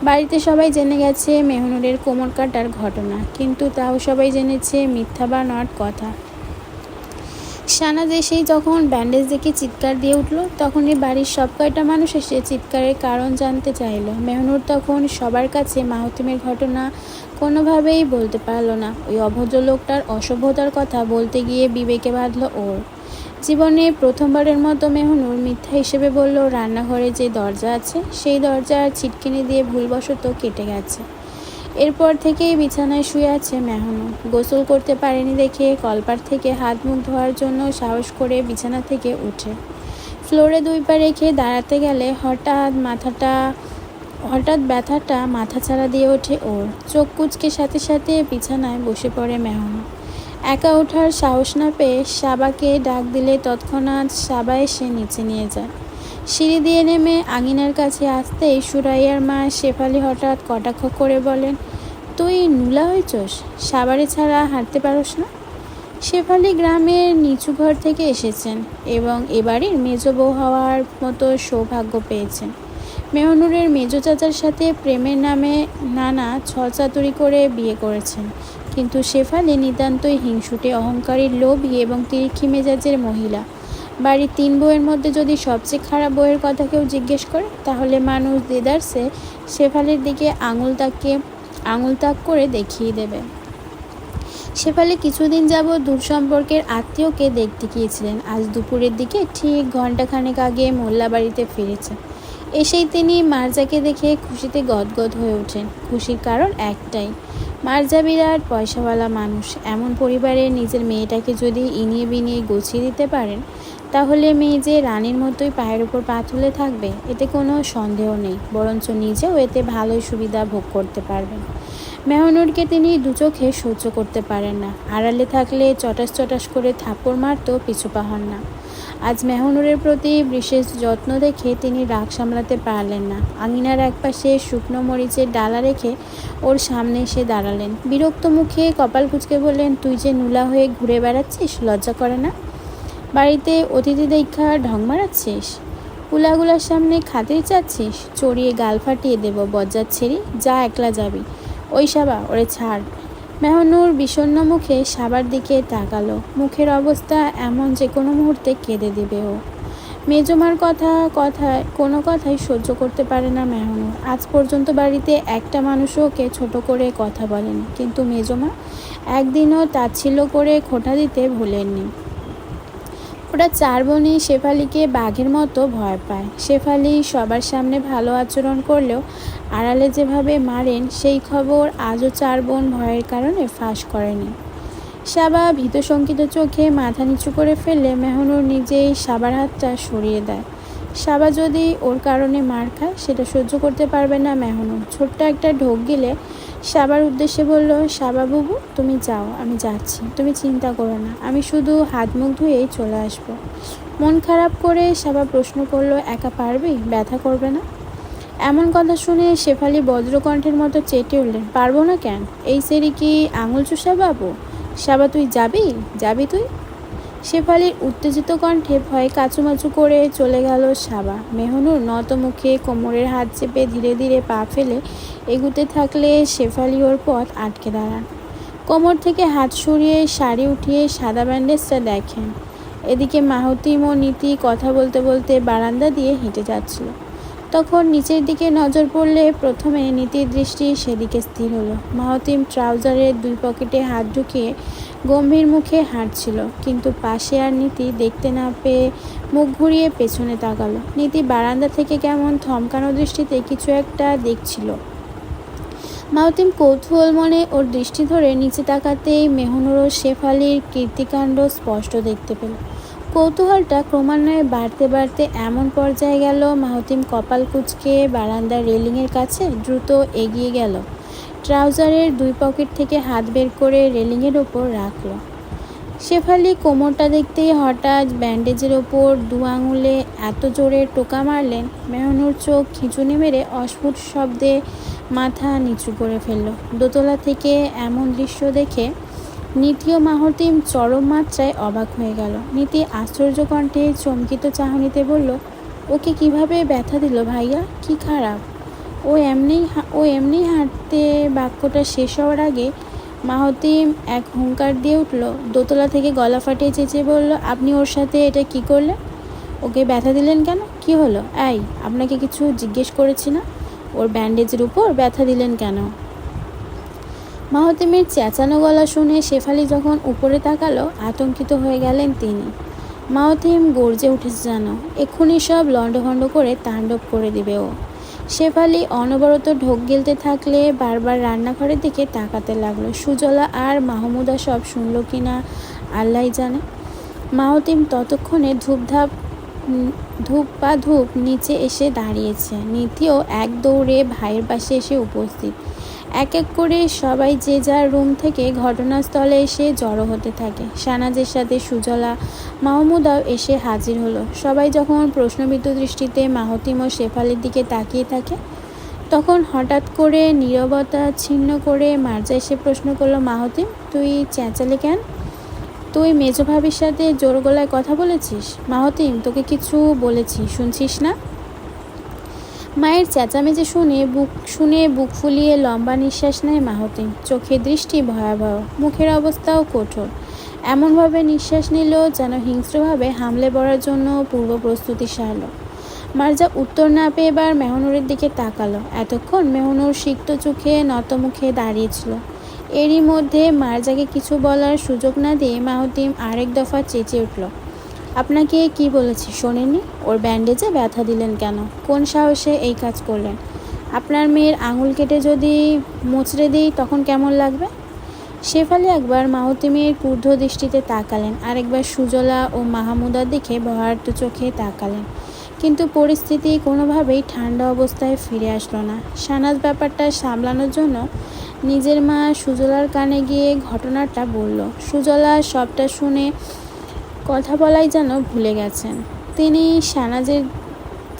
বাড়িতে সবাই জেনে গেছে মেহনুরের কোমর কাটার ঘটনা, কিন্তু তাও সবাই জেনেছে মিথ্যা বা নট কথা। শানাজ এসেই যখন ব্যান্ডেজ দেখে চিৎকার দিয়ে উঠল, তখনই বাড়ির সব কয়টা মানুষ এসে চিৎকারের কারণ জানতে চাইল। মেহনুর তখন সবার কাছে মাহতিমের ঘটনা কোনোভাবেই বলতে পারল না। ওই অভদ্র লোকটার অসভ্যতার কথা বলতে গিয়ে বিবেকে বাঁধল ওর। জীবনে প্রথমবারের মতো মেহনুর মিথ্যা হিসেবে বলল, রান্নাঘরে যে দরজা আছে সেই দরজার ছিটকিনি দিয়ে ভুলবশত কেটে গেছে। এরপর থেকেই বিছানায় শুয়ে আছে মেহনুর। গোসল করতে পারেনি দেখে কলপার থেকে হাত মুখ ধোয়ার জন্য সাহস করে বিছানা থেকে উঠে ফ্লোরে 2 পা রেখে দাঁড়াতে গেলে হঠাৎ ব্যথাটা মাথাচাড়া দিয়ে ওঠে ওর। চোখ কুঁচকে সাথে সাথে বিছানায় বসে পড়ে মেহনুর। একা ওঠার সাহস না পেয়ে সাবাকে ডাক দিলে তৎক্ষণাৎ সাবা এসে নিচে নিয়ে যায়। সিঁড়ি দিয়ে নেমে আঙিনার কাছে আসতেই সুরাইয়ার মা শেফালি হঠাৎ কটাক্ষ করে বলেন, তুই নুলা হয়েছস, সাবারে ছাড়া হাঁটতে পারস না? শেফালি গ্রামের নিচু ঘর থেকে এসেছেন এবং এবাড়ির মেজ বউ হওয়ার মতো সৌভাগ্য পেয়েছেন। মেহনুরের মেজ চাচার সাথে প্রেমের নামে নানা ছলচাতুরি করে বিয়ে করেছেন, কিন্তু শেফালি নিতান্তই হিংসুটে, অহংকারী, লোভী এবং তিরিক্ষি মেজাজের মহিলা। বাড়ির 3 বউয়ের মধ্যে যদি সবচেয়ে খারাপ বউয়ের কথা কেউ জিজ্ঞেস করে, তাহলে মানুষ দেদারসে শেফালির দিকে আঙুল তাক করে দেখিয়ে দেবে। শেফালি কিছুদিন যাবৎ দূর সম্পর্কের আত্মীয়কে দেখতে গিয়েছিলেন। আজ দুপুরের দিকে ঠিক ঘণ্টাখানেক আগে মোল্লা বাড়িতে ফিরেছে। এসেই তিনি মার্জাকে দেখে খুশিতে গদগদ হয়ে ওঠেন। খুশির কারণ একটাই, মার্জা বিরাট পয়সাওয়ালা মানুষ। এমন পরিবারে নিজের মেয়েটাকে যদি ইনিয়ে বিনিয়ে গুছিয়ে দিতে পারেন, তাহলে মেয়ে যে রানীর মতোই পায়ের ওপর পা তুলে থাকবে, এতে কোনো সন্দেহ নেই। বরঞ্চ নিজেও এতে ভালোই সুবিধা ভোগ করতে পারবেন। মেহনুরকে তিনি দু চোখে সহ্য করতে পারেন না। আড়ালে থাকলে চটাস চটাস করে থাপ্পড় মারতেও পিছুপা হন না। আজ মেহনুরের প্রতি বিশেষ যত্ন দেখে তিনি রাগ সামলাতে পারলেন না। আঙিনার একপাশে শুকনো মরিচের ডালা রেখে ওর সামনে এসে দাঁড়ালেন। বিরক্ত মুখে কপাল কুঁচকে বললেন, তুই যে নুলা হয়ে ঘুরে বেড়াচ্ছিস, লজ্জা করে না? বাড়িতে অতিথি দেখা ঢং মারাচ্ছিস? পুলাগুলার সামনে খাতির চাচ্ছিস? চড়িয়ে গাল ফাটিয়ে দেব বজ্জাত ছেড়ি, যা একলা যাবি। ওই সাবা, ওরে ছাড়। মেহনুর বিষণ্ণ মুখে সাবার দিকে তাকালো। মুখের অবস্থা এমন যে কোনো মুহূর্তে কেঁদে দেবে ও। মেজমার কোনো কথাই সহ্য করতে পারে না মেহনুর। আজ পর্যন্ত বাড়িতে একটা মানুষও ওকে ছোট করে কথা বলেনি, কিন্তু মেজমা একদিনও তাচ্ছিল্য করে খোঁটা দিতে ভুলেননি। ওরা 4 বোনই শেফালিকে বাঘের মতো ভয় পায়। শেফালি সবার সামনে ভালো আচরণ করলেও আড়ালে যেভাবে মারেন, সেই খবর আজও 4 বোন ভয়ের কারণে ফাঁস করেনি। সাবা ভীতশঙ্কিত চোখে মাথা নিচু করে ফেললে মেহনুর নিজেই সাবার হাতটা সরিয়ে দেয়। সাবা যদি ওর কারণে মার খায়, সেটা সহ্য করতে পারবে না মেহনুর। ছোট্ট একটা ঢোক গিলে সাবার উদ্দেশ্যে বলল, সাবা বুবু, তুমি যাও, আমি যাচ্ছি। তুমি চিন্তা করো না, আমি শুধু হাত মুখ ধুয়েই চলে আসবো। মন খারাপ করে সাবা প্রশ্ন করলো, একা পারবি? ব্যথা করবে না? এমন কথা শুনে শেফালি বজ্রকণ্ঠের মতো চেটে উঠলেন, পারবো না কেন? এই সেরি কি আঙুল চুষা বাবু? সাবা, তুই যাবি তুই? শেফালির উত্তেজিত কণ্ঠে ভয়ে কাচুমাচু করে চলে গেল সাবা। মেহনুর নত মুখে কোমরের হাত চেপে ধীরে ধীরে পা ফেলে এগুতে থাকলে শেফালি ওর পথ আটকে দাঁড়ান। কোমর থেকে হাত সরিয়ে শাড়ি উঠিয়ে সাদা ব্যান্ডেজটা দেখেন। এদিকে মাহতিম ও নীতি কথা বলতে বলতে বারান্দা দিয়ে হেঁটে যাচ্ছিল। তখন নিচের দিকে নজর পড়লে প্রথমে নীতির দৃষ্টি সেদিকে স্থির হলো। মাহতিম ট্রাউজারের 2 পকেটে হাত ঢুকিয়ে গম্ভীর মুখে হাঁটছিল, কিন্তু পাশে আর নীতি দেখতে না পেয়ে মুখ ঘুরিয়ে পেছনে তাকালো। নীতি বারান্দা থেকে কেমন থমকানো দৃষ্টিতে কিছু একটা দেখছিল। মাহতিম কৌতূহল মনে ওর দৃষ্টি ধরে নিচে তাকাতেই মেহনুর ও শেফালির কীর্তিকাণ্ড স্পষ্ট দেখতে পেল। কৌতূহলটা ক্রমান্বয়ে বাড়তে বাড়তে এমন পর্যায়ে গেল, মাহতিম কপাল কুঁচকে বারান্দার রেলিংয়ের কাছে দ্রুত এগিয়ে গেল। ট্রাউজারের 2 পকেট থেকে হাত বের করে রেলিংয়ের ওপর রাখল। শেফালি কোমরটা দেখতেই হঠাৎ ব্যান্ডেজের ওপর 2 আঙুলে এত জোরে টোকা মারলেন, মেহনুর চোখ খিঁচুনি মেরে অস্ফুট শব্দে মাথা নিচু করে ফেলল। দোতলা থেকে এমন দৃশ্য দেখে নীতি ও মাহতিম চরম মাত্রায় অবাক হয়ে গেল। নীতি আশ্চর্য কণ্ঠে চমকিত চাহনিতে বলল, ওকে কিভাবে ব্যথা দিল ভাইয়া? কি খারাপ? ও এমনি হাঁটতে? বাক্যটা শেষ হওয়ার আগে মাহতিম এক হুঙ্কার দিয়ে উঠল। দোতলা থেকে গলা ফাটিয়ে চেঁচিয়ে বলল, আপনি ওর সাথে এটা কি করলেন? ওকে ব্যথা দিলেন কেন? কি হলো? আপনাকে কিছু জিজ্ঞেস করেছি না? ওর ব্যান্ডেজের উপর ব্যথা দিলেন কেন? মাহতিমের চেঁচানো গলা শুনে শেফালি যখন উপরে তাকালো, আতঙ্কিত হয়ে গেলেন তিনি। মাহতিম গর্জে উঠেছে যেন এক্ষুনি সব লণ্ডভণ্ড করে তাণ্ডব করে দিবে ও। শেফালি অনবরত ঢোক গিলতে থাকলে বারবার রান্নাঘরের দিকে তাকাতে লাগলো। সুজলা আর মাহমুদা সব শুনল কি না আল্লাহই জানে। মাহতিম ততক্ষণে ধূপ নিচে এসে দাঁড়িয়েছে। নীতিও এক দৌড়ে ভাইয়ের পাশে এসে উপস্থিত। এক এক করে সবাই যে যার রুম থেকে ঘটনাস্থলে এসে জড়ো হতে থাকে। শাহনাজের সাথে সুজলা, মাহমুদাও এসে হাজির হলো। সবাই যখন প্রশ্নবিদ্ধ দৃষ্টিতে মাহতিম ও শেফালির দিকে তাকিয়ে থাকে, তখন হঠাৎ করে নীরবতা ছিন্ন করে মার্জা এসে প্রশ্ন করলো, মাহতিম, তুই চেঁচালে কেন? তুই মেজো ভাবির সাথে জোর গলায় কথা বলেছিস? মাহতিম, তোকে কিছু বলেছি, শুনছিস না? মায়ের চেঁচামেচি শুনে বুক ফুলিয়ে লম্বা নিঃশ্বাস নেয় মাহতিম। চোখের দৃষ্টি ভয়াবহ, মুখের অবস্থাও কঠোর। এমনভাবে নিঃশ্বাস নিল যেন হিংস্রভাবে হামলে পড়ার জন্য পূর্ব প্রস্তুতি সারল। মার্জা উত্তর না পেয়ে এবার মেহনুরের দিকে তাকালো। এতক্ষণ মেহনুর সিক্ত চোখে নত মুখে দাঁড়িয়েছিল। এরই মধ্যে মার্জাকে কিছু বলার সুযোগ না দিয়ে মাহতিম আরেক দফা চেঁচিয়ে উঠল, আপনাকে কি বলেছি শোনেননি? ওর ব্যান্ডেজে ব্যথা দিলেন কেন? কোন সাহসে এই কাজ করলেন? আপনার মেয়ের আঙুল কেটে যদি মুচড়ে দিই তখন কেমন লাগবে? শেফালি একবার মাহতিমের ক্রুদ্ধ দৃষ্টিতে তাকালেন, আরেকবার সুজলা ও মাহমুদার দিকে ভয়ার্ত চোখে তাকালেন, কিন্তু পরিস্থিতি কোনোভাবেই ঠান্ডা অবস্থায় ফিরে আসলো না। শাহনাজ ব্যাপারটা সামলানোর জন্য নিজের মা সুজলার কানে গিয়ে ঘটনাটা বলল। সুজলা সবটা শুনে কথা বলাই যেন ভুলে গেছেন। তিনি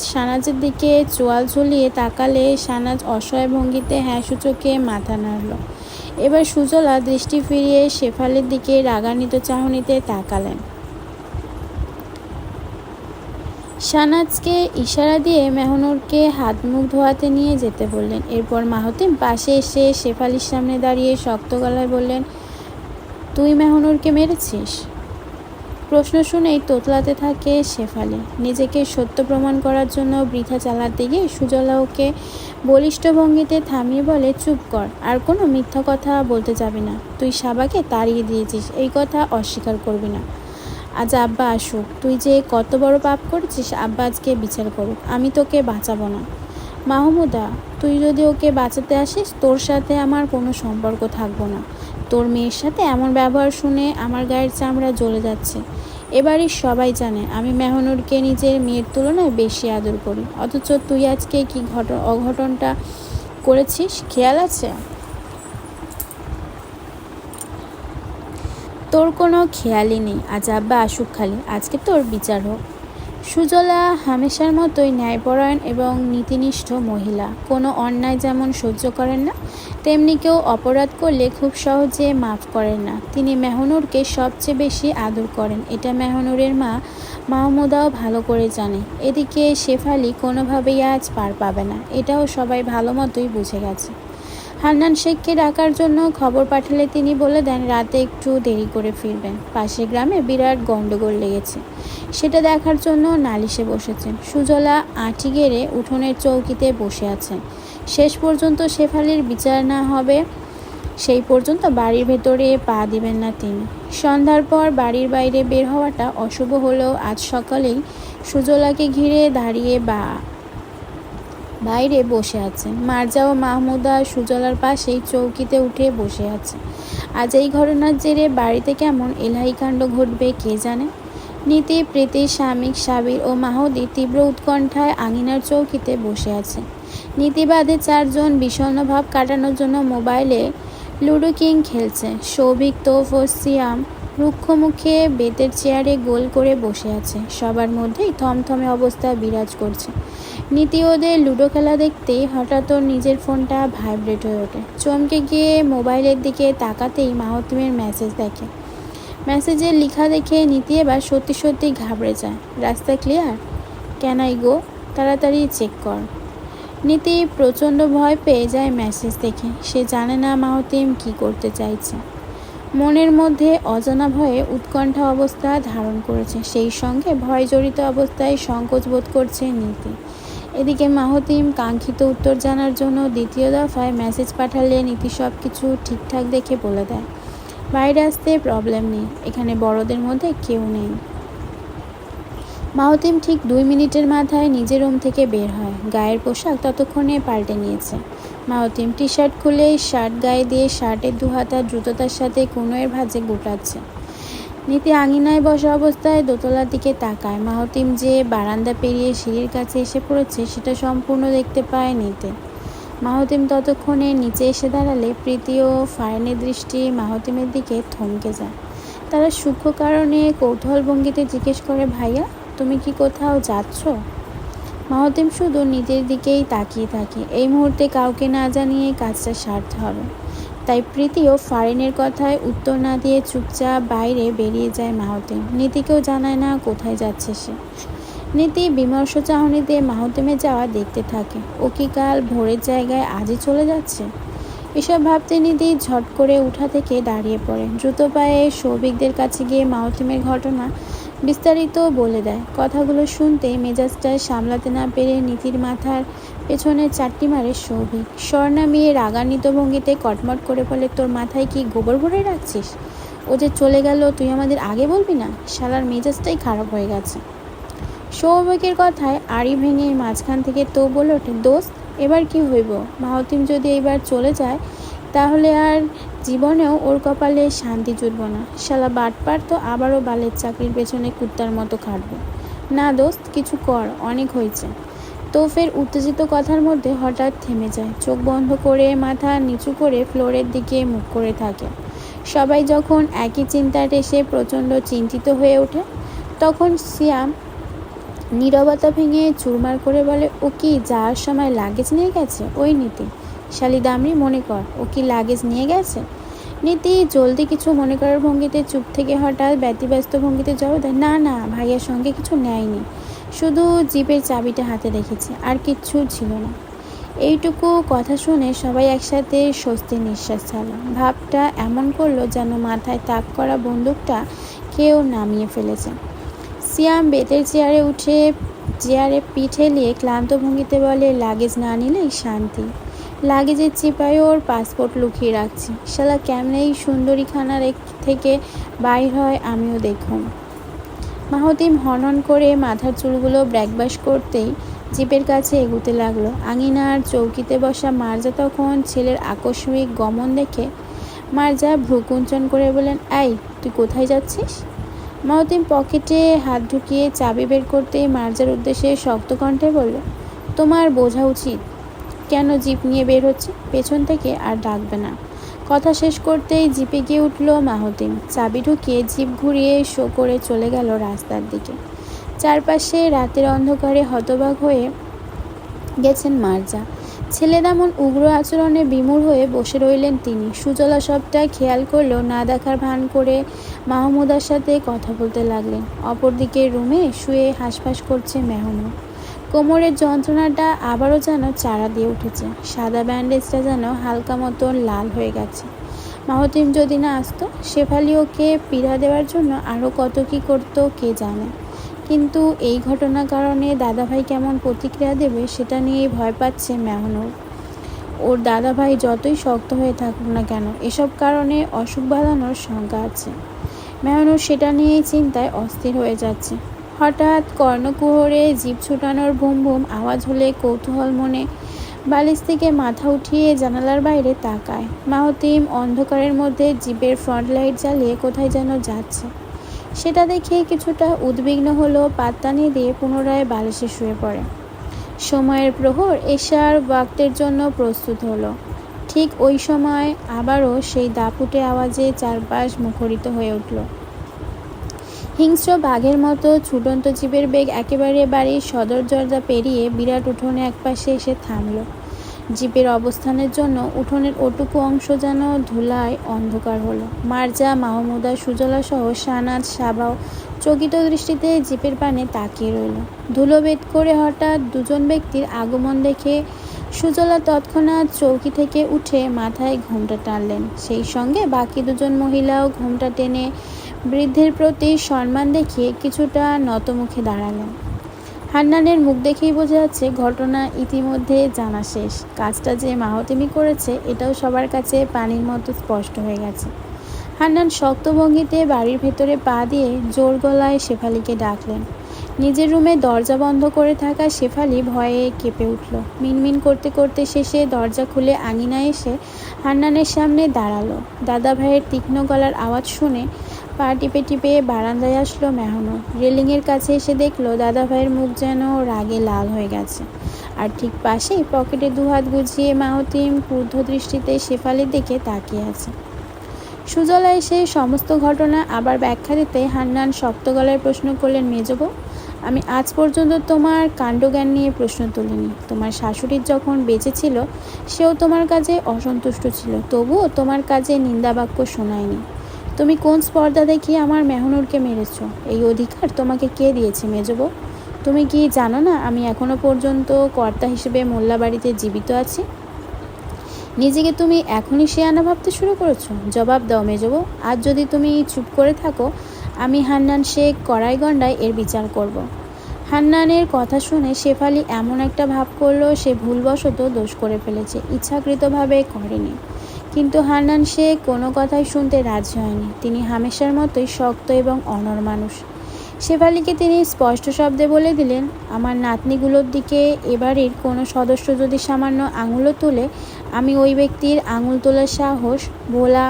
শাহনাজের দিকে চোয়াল ঝুলিয়ে তাকালে শাহনাজ অসহায় ভঙ্গিতে হ্যাঁ সূচকে মাথা নাড়ল। এবার সুজলা দৃষ্টি ফিরিয়ে শেফালির দিকে রাগান্বিত চাহনিতে তাকালেন। শাহনাজকে ইশারা দিয়ে মেহনুরকে হাত মুখ ধোয়াতে নিয়ে যেতে বললেন। এরপর মাহতিম পাশে এসে শেফালির সামনে দাঁড়িয়ে শক্ত গলায় বললেন, তুই মেহনুরকে মেরেছিস? প্রশ্ন শুনেই তোতলাতে থাকে শেফালি। নিজেকে সত্য প্রমাণ করার জন্য বৃথা চালাতে গিয়ে সুজলা ওকে বলিষ্ঠ ভঙ্গিতে থামিয়ে বলে, চুপ কর, আর কোনো মিথ্যা কথা বলতে যাবি না। তুই সাবাকে তাড়িয়ে দিয়েছিস, এই কথা অস্বীকার করবি না। আজ আব্বা আসুক, তুই যে কত বড় পাপ করেছিস আব্বা আজকে বিচার করুক, আমি তোকে বাঁচাবো না। মাহমুদা, তুই যদি ওকে বাঁচাতে আসিস তোর সাথে আমার কোনো সম্পর্ক থাকবো না। তোর মেয়ের সাথে এমন ব্যবহার শুনে আমার গায়ের চামড়া জ্বলে যাচ্ছে। এবারই সবাই জানে আমি মেহনুরকে নিজের মেয়ের তুলনায় বেশি আদর করি, অথচ তুই আজকে কি অঘটনটা করেছিস খেয়াল আছে? তোর কোনো খেয়ালই নেই। আজ আব্বা আসুক, খালি আজকে তোর বিচার হোক। সুজলা হামেশার মতোই ন্যায়পরায়ণ এবং নীতিনিষ্ঠ মহিলা। কোনো অন্যায় যেমন সহ্য করেন না, তেমনি কেউ অপরাধ করলে খুব সহজে মাফ করেন না। তিনি মেহনুরকে সবচেয়ে বেশি আদর করেন, এটা মেহনুরের মা মাহমুদাও ভালো করে জানে। এদিকে শেফালি কোনোভাবেই আজ পার পাবে না, এটাও সবাই ভালো মতোই বুঝে গেছে। হান্নান শেখকে ডাকার জন্য খবর পাঠালে তিনি বলে দেন রাতে একটু দেরি করে ফিরবেন। পাশের গ্রামে বিরাট গন্ডগোল লেগেছে, সেটা দেখার জন্য নালিশে বসেছেন। সুজলা আঁটি গেড়ে উঠোনের চৌকিতে বসে আছেন। শেষ পর্যন্ত শেফালির বিচার না হবে সেই পর্যন্ত বাড়ির ভেতরে পা দিবেন না তিনি। সন্ধ্যার পর বাড়ির বাইরে বের হওয়াটা অশুভ হলেও আজ সকালেই সুজলাকে ঘিরে দাঁড়িয়ে বাইরে বসে আছেন। মার্জা ও মাহমুদা সুজলার পাশেই চৌকিতে উঠে বসে আছে। আজ এই ঘটনার জেরে বাড়িতে কেমন এলাহি কাণ্ড ঘটবে কে জানে। নীতি, প্রীতি, শামিক, সাবির ও মাহদি তীব্র উৎকণ্ঠায় আঙিনার চৌকিতে বসে আছে। নীতি বাদে চারজন বিষণ্ণ ভাব কাটানোর জন্য মোবাইলে লুডো কিং খেলছে। সৌভিক, তোফ ও সিয়াম রুক্ষ মুখে বেতের চেয়ারে গোল করে বসে আছে। সবার মধ্যেই থমথমে অবস্থা বিরাজ করছে। নীতি ওদের লুডো খেলা দেখতেই হঠাৎ ওর নিজের ফোনটা ভাইব্রেট হয়ে ওঠে। চমকে গিয়ে মোবাইলের দিকে তাকাতেই মাহতিমের মেসেজ দেখে। মেসেজের লেখা দেখে নীতি এবার সত্যি সত্যি ঘাবড়ে যায়। রাস্তা ক্লিয়ার? Can I go? তাড়াতাড়ি চেক কর। নীতি প্রচণ্ড ভয় পেয়ে যায় মেসেজ দেখে। সে জানে না মাহতিম কি করতে চাইছে। মনের মধ্যে অজানা ভয়ে উৎকণ্ঠা অবস্থা ধারণ করেছে, সেই সঙ্গে ভয় জড়িত অবস্থায় সংকোচ বোধ করছে নীতি। এদিকে মাহতিম কাঙ্ক্ষিত উত্তর জানার জন্য দ্বিতীয় দফায় মেসেজ পাঠালে নীতি সব কিছু ঠিকঠাক দেখে বলে দেয়, বাইরে আসতে প্রবলেম নেই, এখানে বড়দের মধ্যে কেউ নেই। মাহতিম ঠিক 2 মিনিটের মাথায় নিজের রুম থেকে বের হয়। গায়ের পোশাক ততক্ষণে পাল্টে নিয়েছে। মাহতিম টি শার্ট খুলে শার্ট গায়ে দিয়ে শার্টের দুহাতা দ্রুততার সাথে কনুইয়ের ভাঁজে গোটাচ্ছে। নীতি আঙিনায় বসা অবস্থায় দোতলার দিকে তাকায়। মাহতিম যে বারান্দা পেরিয়ে সিঁড়ির কাছে এসে পড়েছে সেটা সম্পূর্ণ দেখতে পায় নীতি। মাহতিম ততক্ষণে নিচে এসে দাঁড়ালে প্রীতি ও ফারিনের দৃষ্টি মাহতিমের দিকে থমকে যায়। তারা সূক্ষ্ম কারণে কৌতূহল ভঙ্গিতে জিজ্ঞেস করে, ভাইয়া তুমি কি কোথাও যাচ্ছ? মাহতিম শুধু নিজের দিকেই তাকিয়ে থাকে। এই মুহূর্তে কাউকে না জানিয়ে কাজটা সারতে হবে। তাই প্রীতি ও ফারিনের কথায় উত্তর না দিয়ে চুপচাপ বাইরে বেরিয়ে যায় মাহতিম। নীতিকেও জানায় না কোথায় যাচ্ছে সে। নীতি বিমর্ষ চাহনিতে মাহতিমে যাওয়া দেখতে থাকে। ও কি কাল ভোরের জায়গায় আজই চলে যাচ্ছে? এসব ভাবতে নিতেই ঝট করে উঠা থেকে দাঁড়িয়ে পড়ে। দ্রুত পায়ে সৌভিকদের কাছে গিয়ে মাহতিমের ঘটনা বিস্তারিত বলে দেয়। কথাগুলো শুনতেই মেজাজটা সামলাতে না পেরে নীতির মাথার পেছনে চারটি মারে সৌভিক। স্বর নামিয়ে রাগান্বিত ভঙ্গিতে কটমট করে বলে, তোর মাথায় কি গোবর ভরে রাখছিস? ও যে চলে গেল, তুই আমাদের আগে বলবি না? শালার মেজাজটাই খারাপ হয়ে গেছে। সৌভিকের কথায় আড়ি ভেঙে মাঝখান থেকে তো বলে ওঠে, দোস্ত এবার কি হইব? মাহতিম যদি এইবার চলে যায় তাহলে আর জীবনেও ওর কপালে শান্তি জুটব না। শালা বাটপার তো আবারও বালের চাকরির পেছনে কুত্তার মতো খাটবে। না দোস্ত, কিছু কর, অনেক হয়েছে। তো ফের উত্তেজিত কথার মধ্যে হঠাৎ থেমে যায়। চোখ বন্ধ করে মাথা নিচু করে ফ্লোরের দিকে মুখ করে থাকে। সবাই যখন একই চিন্তায় এসে প্রচণ্ড চিন্তিত হয়ে ওঠে, তখন সিয়াম নীরবতা ভেঙে চুরমার করে বলে, ও কি যাওয়ার সময় লাগেজ নিয়ে গেছে? ওই নীতি, শালি দামড়ি, মনে কর ও কি লাগেজ নিয়ে গেছে? নীতি জলদি কিছু মনে করার ভঙ্গিতে চুপ থেকে হঠাৎ ব্যতিব্যস্ত ভঙ্গিতে জবাব দেয়, না না, ভাইয়ার সঙ্গে কিছু নেয়নি, শুধু জিপের চাবিটা হাতে রেখেছে, আর কিচ্ছু ছিল না। এইটুকু কথা শুনে সবাই একসাথে স্বস্তির নিঃশ্বাস ছাড়ল। ভাবটা এমন করলো যেন মাথায় তাক করা বন্দুকটা কেউ নামিয়ে ফেলেছে। সিয়াম বেতের চেয়ারে পিঠ হেলিয়ে ক্লান্ত ভঙ্গিতে বলে, লাগেজ না নিলেই শান্তি। লাগেজের চিপায় ওর পাসপোর্ট লুকিয়ে রাখছি। শালা কেমনে এই সুন্দরীখানা থেকে বাইর হয় আমিও দেখুন। মাহতিম হনহন করে মাথার চুলগুলো ব্রেকবাশ করতেই জিপের কাছে এগুতে লাগলো। আঙিনার চৌকিতে বসা মার্জা তখন ছেলের আকস্মিক গমন দেখে মার্জা ভ্রুকুঞ্চন করে বলেন, এই তুই কোথায় যাচ্ছিস? মাহতিম পকেটে হাত ঢুকিয়ে চাবি বের করতেই মার্জার উদ্দেশ্যে শক্ত কণ্ঠে বলল, তোমার বোঝা উচিত কেন জিপ নিয়ে বের হচ্ছে পেছন থেকে, আর ডাকবে না। কথা শেষ করতেই জিপে গিয়ে উঠল মাহতিম। চাবি ঢুকিয়ে জিপ ঘুরিয়ে শো করে চলে গেল রাস্তার দিকে। চারপাশে রাতের অন্ধকারে হতবাক হয়ে গেছেন মার্জা। ছেলের এমন উগ্র আচরণে বিমূঢ় হয়ে বসে রইলেন তিনি। সুজলা সবটা খেয়াল করলেও না দেখার ভান করে মাহমুদার সাথে কথা বলতে লাগলেন। অপরদিকে রুমে শুয়ে হাঁসফাঁস করছে মেহনুর। কোমরের যন্ত্রণাটা আবারও যেন চারা দিয়ে উঠেছে। সাদা ব্যান্ডেজটা যেন হালকা মতন লাল হয়ে গেছে। মাহতিম যদি না আসতো, শেফালি ওকে পীড়া দেওয়ার জন্য আরও কত কী করতো কে জানে। কিন্তু এই ঘটনার কারণে দাদাভাই কেমন প্রতিক্রিয়া দেবে সেটা নিয়েই ভয় পাচ্ছে মেহনুর। ওর দাদাভাই যতই শক্ত হয়ে থাকুক না কেন, এসব কারণে অসুখ বাঁধানোর শঙ্কা আছে। মেহনুর সেটা নিয়েই চিন্তায় অস্থির হয়ে যাচ্ছে। হঠাৎ কর্ণকুহরে জিপ ছুটানোর ভুম ভুম আওয়াজ হলে কৌতূহল মনে বালিশ থেকে মাথা উঠিয়ে জানালার বাইরে তাকায়। মাহতিম অন্ধকারের মধ্যে জিপের ফ্রন্ট লাইট জ্বালিয়ে কোথায় যেন যাচ্ছে। সেটা দেখে কিছুটা উদ্বিগ্ন হলো, পাত্তা নিয়ে দিয়ে পুনরায় বালিশে শুয়ে পড়ে। সময়ের প্রহর এশার ওয়াক্তের জন্য প্রস্তুত হলো। ঠিক ওই সময় আবারও সেই দাপুটে আওয়াজে চারপাশ মুখরিত হয়ে উঠল। হিংস্র বাঘের মতো ছুটন্ত জীবের বেগ একেবারে বাড়ির সদর দরজা পেরিয়ে বিরাট উঠোনে একপাশে এসে থামল। জিপের অবস্থানের জন্য উঠোনের ওটুকু অংশ যেন ধুলায় অন্ধকার হলো। মার্জা, মাহমুদা, সুজলা সহ সানাজ, সাবাও চকিত দৃষ্টিতে জিপের পানে তাকিয়ে রইল। ধুলো বেদ করে হঠাৎ দুজন ব্যক্তির আগমন দেখে সুজলা তৎক্ষণাৎ চৌকি থেকে উঠে মাথায় ঘোমটা টানলেন। সেই সঙ্গে বাকি দুজন মহিলাও ঘোমটা টেনে বৃদ্ধের প্রতি সম্মান দেখিয়ে কিছুটা নতমুখে দাঁড়ালেন। হান্নানের মুখ দেখেই বোঝা যাচ্ছে ঘটনা ইতিমধ্যে জানা শেষ। কাজটা যে মাহতিমি করেছে এটাও সবার কাছে পানির মতো স্পষ্ট হয়ে গেছে। হান্নান শক্ত ভঙ্গিতে বাড়ির ভেতরে পা দিয়ে জোর গলায় শেফালিকে ডাকলেন। নিজের রুমে দরজা বন্ধ করে থাকা শেফালি ভয়ে কেঁপে উঠল। মিনমিন করতে করতে শেষে দরজা খুলে আঙিনায় এসে হান্নানের সামনে দাঁড়ালো। দাদা ভাইয়ের তীক্ষ্ণ গলার আওয়াজ শুনে পা টিপে টিপে বারান্দায় আসলো মেহনুর। রেলিংয়ের কাছে এসে দেখলো দাদা ভাইয়ের মুখ যেন রাগে লাল হয়ে গেছে। আর ঠিক পাশেই পকেটে দুহাত গুছিয়ে মাহতিম ক্রুদ্ধ দৃষ্টিতে শেফালির দিকে তাকিয়ে আছে। সুজলা এসে সমস্ত ঘটনা আবার ব্যাখ্যা দিতে হান্নান শক্ত গলায় প্রশ্ন করলেন, মেজবউ, আমি আজ পর্যন্ত তোমার কাণ্ডজ্ঞান নিয়ে প্রশ্ন তুলিনি। তোমার শাশুড়ির যখন বেঁচে ছিল সেও তোমার কাজে অসন্তুষ্ট ছিল, তবুও তোমার কাজে নিন্দাবাক্য শোনায়নি। তুমি কোন স্পর্ধা দেখিয়ে আমার মেহনুরকে মেরেছ? এই অধিকার তোমাকে কে দিয়েছে মেজবউ? তুমি কি জানো না আমি এখনো পর্যন্ত কর্তা হিসেবে মোল্লা বাড়িতে জীবিত আছি? নিজেকে তুমি এখনই শেয়ানা ভাবতে শুরু করেছো? জবাব দাও মেজবউ। আজ যদি তুমি চুপ করে থাকো, আমি হান্নান শেখ কড়াইগন্ডায় এর বিচার করব। হান্নানের কথা শুনে শেফালি এমন একটা ভাব করলো সে ভুলবশত দোষ করে ফেলেছে, ইচ্ছাকৃতভাবে করেনি। কিন্তু হান্নান শেখ কোনো কথাই শুনতে রাজি হয়নি। তিনি হামেশার মতোই শক্ত এবং অনড় মানুষ। শেফালিকে তিনি স্পষ্ট শব্দে বলে দিলেন, আমার নাতনিগুলোর দিকে এবাড়ির কোনো সদস্য যদি সামান্য আঙুলও তুলে, আমি ওই ব্যক্তির আঙুল তোলার সাহস ভোলা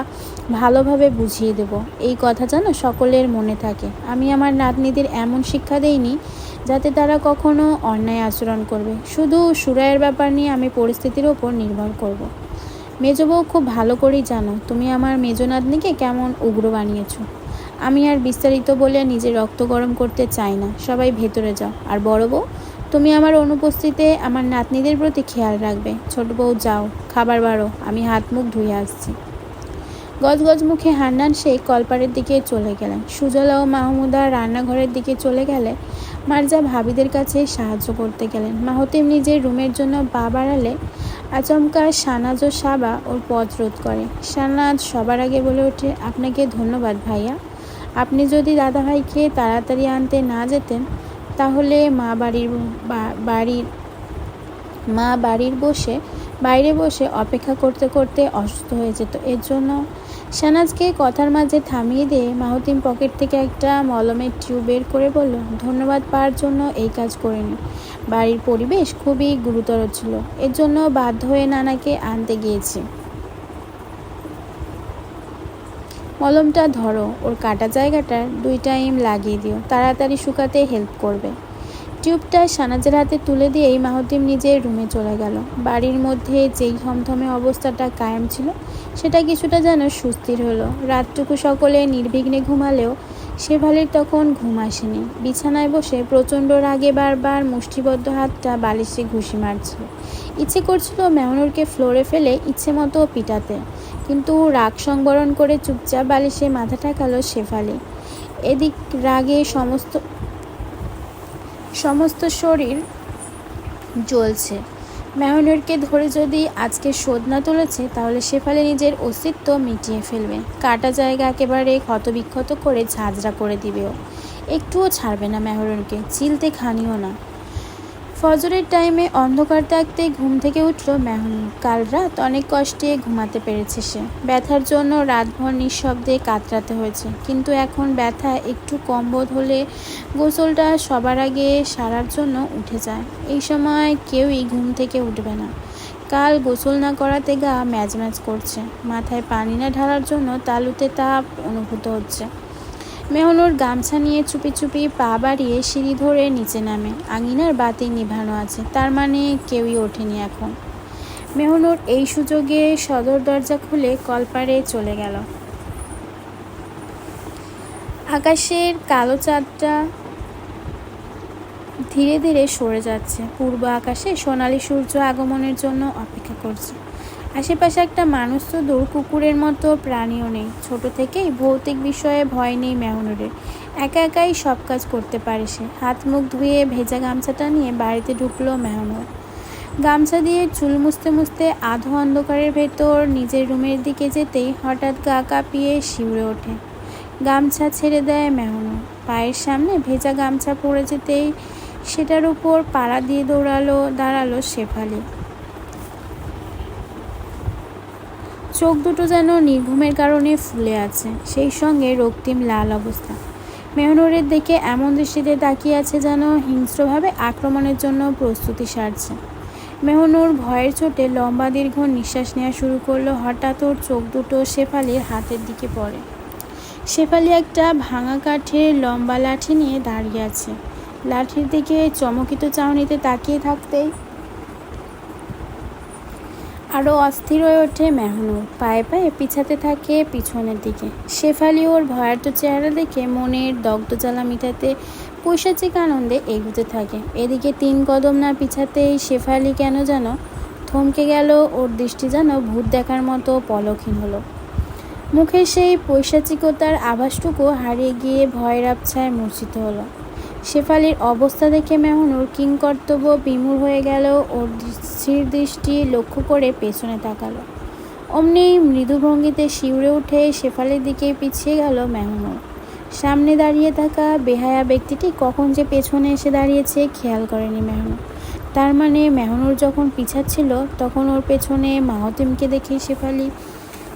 ভালোভাবে বুঝিয়ে দেব। এই কথা যেন সকলের মনে থাকে। আমি আমার নাতনিদের এমন শিক্ষা দেইনি যাতে তারা কখনো অন্যায় আচরণ করবে। শুধু সুরায়ের ব্যাপার নিয়ে আমি পরিস্থিতির ওপর নির্ভর করব। মেজবউ খুব ভালো করেই জানো তুমি আমার মেজ নাতনিকে কেমন উগ্র বানিয়েছো। আমি আর বিস্তারিত বলে নিজের রক্ত গরম করতে চাই না। সবাই ভেতরে যাও। আর বড় বউ, তুমি আমার অনুপস্থিতিতে আমার নাতনিদের প্রতি খেয়াল রাখবে। ছোট বউ যাও, খাবার বাড়ো, আমি হাত মুখ ধুয়ে আসছি। গজগজ মুখে হান্নান শেখ কলপারের দিকে চলে গেলেন। সুজলা ও মাহমুদা রান্নাঘরের দিকে চলে গেলে মার্জা ভাবিদের কাছে সাহায্য করতে গেলেন। মাহতিম নিজের রুমের জন্য পা বাড়ালে আচমকা শানাজ ও সাবা ওর পথ রোধ করে। শানাজ সবার আগে বলে ওঠে, আপনাকে ধন্যবাদ ভাইয়া। আপনি যদি দাদাভাইকে তাড়াতাড়ি আনতে না যেতেন তাহলে মা বাইরে বসে অপেক্ষা করতে করতে অসুস্থ হয়ে যেত। এর জন্য শানাজকে কথার মাঝে থামিয়ে দিয়ে মাহতিম পকেট থেকে একটা মলমের টিউব বের করে বলল, ধন্যবাদ পাওয়ার জন্য এই কাজ করিনি। বাড়ির পরিবেশ খুবই গুরুতর ছিল, এর জন্য বাধ্য হয়ে নানাকে আনতে গিয়েছি। মলমটা ধরো, ওর কাটা জায়গাটার 2 টাইম লাগিয়ে দিও, তাড়াতাড়ি শুকাতে হেল্প করবে। টিউবটা শানাজের হাতে তুলে দিয়েই মাহতিম নিজের রুমে চলে গেল। বাড়ির মধ্যে যেই থমথমে অবস্থাটা কায়েম ছিল সেটা কিছুটা যেন সুস্থির হলো। রাতটুকু সকলে নির্বিঘ্নে ঘুমালেও শেফালির তখন ঘুম আসেনি। বিছানায় বসে প্রচণ্ড রাগে বারবার মুষ্টিবদ্ধ হাতটা বালিশে ঘুষি মারছিল। ইচ্ছে করছিল মেহনুরকে ফ্লোরে ফেলে ইচ্ছে মতো পিটাতে, কিন্তু রাগ সংবরণ করে চুপচাপ বালিশে মাথা ঠেকালো শেফালি। এদিক রাগে সমস্ত শরীর জ্বলছে। মেহনুরকে ধরে যদি আজকে শোধ না তুলেছে তাহলে শেফালি নিজের অস্তিত্ব মিটিয়ে ফেলবে। কাটা জায়গা একেবারে ক্ষতবিক্ষত করে ঝাঁঝরা করে দিবেও। একটুও ছাড়বে না মেহনুরকে, চিলতে খানিও না। ফজরের টাইমে অন্ধকার থাকতে ঘুম থেকে উঠল মেহনুর। কাল রাত অনেক কষ্টে ঘুমাতে পেরেছে সে। ব্যথার জন্য রাতভর নিঃশব্দে কাতরাতে হয়েছে, কিন্তু এখন ব্যথা একটু কম বোধ হলে গোসলটা সবার আগে সারার জন্য উঠে যায়। এই সময় কেউই ঘুম থেকে উঠবে না। কাল গোসল না করাতে গা ম্যাজ করছে। মাথায় পানি না ঢালার জন্য তালুতে তাপ অনুভূত হচ্ছে। মেহনুর গামছা নিয়ে চুপি চুপি পা বাড়িয়ে সিঁড়ি ধরে নিচে নামে। আঙিনার বাতি নিভানো আছে, তার মানে কেউই ওঠেনি এখন। মেহনুর এই সুযোগে সদর দরজা খুলে কলপারে চলে গেল। আকাশের কালো চাঁদটা ধীরে ধীরে সরে যাচ্ছে। পূর্ব আকাশে সোনালি সূর্য আগমনের জন্য অপেক্ষা করছে। আশেপাশে একটা মানুষ তো দূর, কুকুরের মতো প্রাণীও নেই। ছোট থেকেই ভৌতিক বিষয়ে ভয় নেই মেহনুরের। একা একাই সব কাজ করতে পারে সে। হাত মুখ ধুয়ে ভেজা গামছাটা নিয়ে বাড়িতে ঢুকলো মেহনুর। গামছা দিয়ে চুল মুছতে মুছতে আধো অন্ধকারের ভেতর নিজের রুমের দিকে যেতেই হঠাৎ গা কাঁপিয়ে শিউরে ওঠে। গামছা ছেড়ে দেয় মেহনুর। পায়ের সামনে ভেজা গামছা পড়ে যেতেই সেটার উপর পাড়া দিয়ে দাঁড়ালো শেফালি। চোখ দুটো যেন নির্ঘুমের কারণে ফুলে আছে, সেই সঙ্গে রক্তিম লাল অবস্থা। মেহনুরের দেখে এমন দৃষ্টিতে তাকিয়ে আছে যেন হিংস্রভাবে আক্রমণের জন্য প্রস্তুতি সারছে। মেহনুর ভয়ের চোটে লম্বা দীর্ঘ নিঃশ্বাস নেওয়া শুরু করলো। হঠাৎ ওর চোখ দুটো শেফালির হাতের দিকে পড়ে। শেফালি একটা ভাঙা কাঠের লম্বা লাঠি নিয়ে দাঁড়িয়ে আছে। লাঠির দিকে চমকিত চাহনিতে তাকিয়ে থাকতেই আরও অস্থির হয়ে ওঠে মেহনুর। পায়ে পায়ে পিছাতে থাকে পিছনের দিকে। শেফালি ওর ভয়ার্ত চেহারা দেখে মনের দগ্ধ জ্বালা মিটাতে পৈশাচিক আনন্দে এগুতে থাকে। এদিকে 3 কদম না পিছাতেই শেফালি কেন যেন থমকে গেল। ওর দৃষ্টি যেন ভূত দেখার মতো পলকহীন হলো। মুখে সেই পৈশাচিকতার আভাসটুকু হারিয়ে গিয়ে ভয়ের আবছায় মূর্ছিত হলো। শেফালির অবস্থা দেখে মেহনুর কিংকর্তব্য বিমূঢ় হয়ে গেল। ওর স্থির দৃষ্টি লক্ষ্য করে পেছনে তাকালো। অমনি মৃদু ভঙ্গিতে শিউরে উঠে শেফালির দিকে পিছিয়ে গেল মেহনুর। সামনে দাঁড়িয়ে থাকা বেহায়া ব্যক্তিটি কখন যে পেছনে এসে দাঁড়িয়েছে খেয়াল করেনি মেহনুর। তার মানে মেহনুর যখন পিছাচ্ছিল তখন ওর পেছনে মাহতিমকে দেখে শেফালি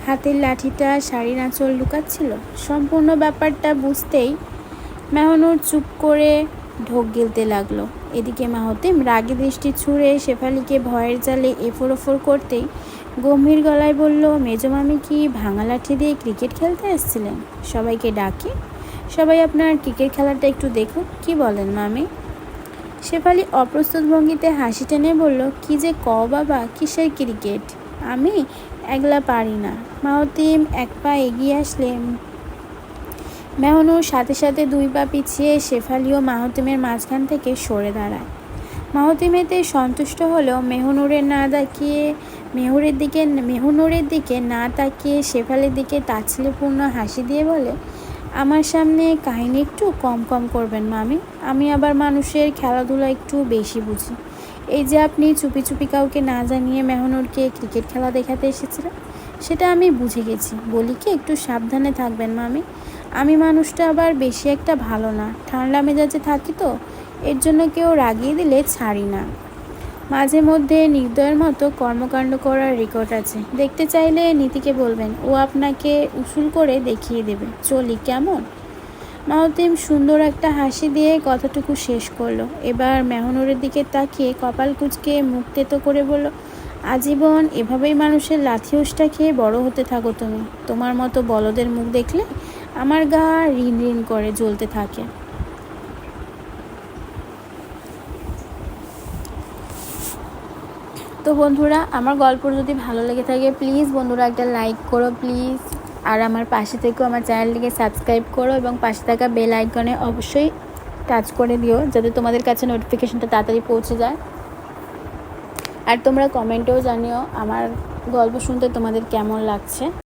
হাতের লাঠিটা শাড়ির আঁচল লুকাচ্ছিল। সম্পূর্ণ ব্যাপারটা বুঝতেই মেহনুর চুপ করে ঢোক গিলতে লাগলো। এদিকে মাহতিম রাগী দৃষ্টি ছুঁড়ে শেফালিকে ভয়ের জালে এফোর ওফোর করতেই গম্ভীর গলায় বলল, মেজমামি কি ভাঙা লাঠি দিয়ে ক্রিকেট খেলতে এসেছিলেন? সবাইকে ডাকি, সবাই আপনার ক্রিকেট খেলাটা একটু দেখুক। কি বলেন মামি? শেফালি অপ্রস্তুত ভঙ্গিতে হাসি টেনে বলল, কি যে বাবা, কিসের ক্রিকেট? আমি একলা পারি না। মাহতিম এক পা এগিয়ে আসলে মেহনুর সাথে সাথে 2 পা পিছিয়ে শেফালি ও মাহতিমের মাঝখান থেকে সরে দাঁড়ায়। মাহতিম এতে সন্তুষ্ট হলেও মেহনুরের দিকে না তাকিয়ে শেফালির দিকে তাচ্ছিল্যপূর্ণ হাসি দিয়ে বলে, আমার সামনে কাহিনী একটু কম কম করবেন মামি। আমি আবার মানুষের খেলাধুলা একটু বেশি বুঝি। এই যে আপনি চুপি চুপি কাউকে না জানিয়ে মেহনুরকে ক্রিকেট খেলা দেখাতে এসেছিলেন, সেটা আমি বুঝে গেছি। বলি কি, একটু সাবধানে থাকবেন মামি। আমি মানুষটা আবার বেশি একটা ভালো না, ঠান্ডা মেজাজে থাকি তো, এর জন্য কেউ রাগিয়ে দিলে ছাড়ি না। মাঝে মধ্যে নির্দয়ের মতো কর্মকাণ্ড করার রেকর্ড আছে। দেখতে চাইলে নীতিকে বলবেন, ও আপনাকে উসুল করে দেখিয়ে দেবে। চলি কেমন? মাহতিম সুন্দর একটা হাসি দিয়ে কথাটুকু শেষ করলো। এবার মেহনুরের দিকে তাকিয়ে কপাল কুঁচকে মুখ তেতো করে বলল, আজীবন এভাবেই মানুষের লাথি উষ্টা খেয়ে বড় হতে থাকো তুমি। তোমার মতো বলদের মুখ দেখলে আমার গা রিন রিন করে জ্বলতে থাকে। তো বন্ধুরা, আমার গল্প যদি ভালো লেগে থাকে প্লিজ বন্ধুরা একটা লাইক করো প্লিজ। আর আমার পাশে থেকেও আমার চ্যানেলটিকে সাবস্ক্রাইব করো এবং পাশে থাকা বেল আইকনে অবশ্যই টাচ করে দিও, যাতে তোমাদের কাছে নোটিফিকেশনটা তাড়াতাড়ি পৌঁছে যায়। আর তোমরা কমেন্টেও জানিও আমার গল্প শুনতে তোমাদের কেমন লাগছে।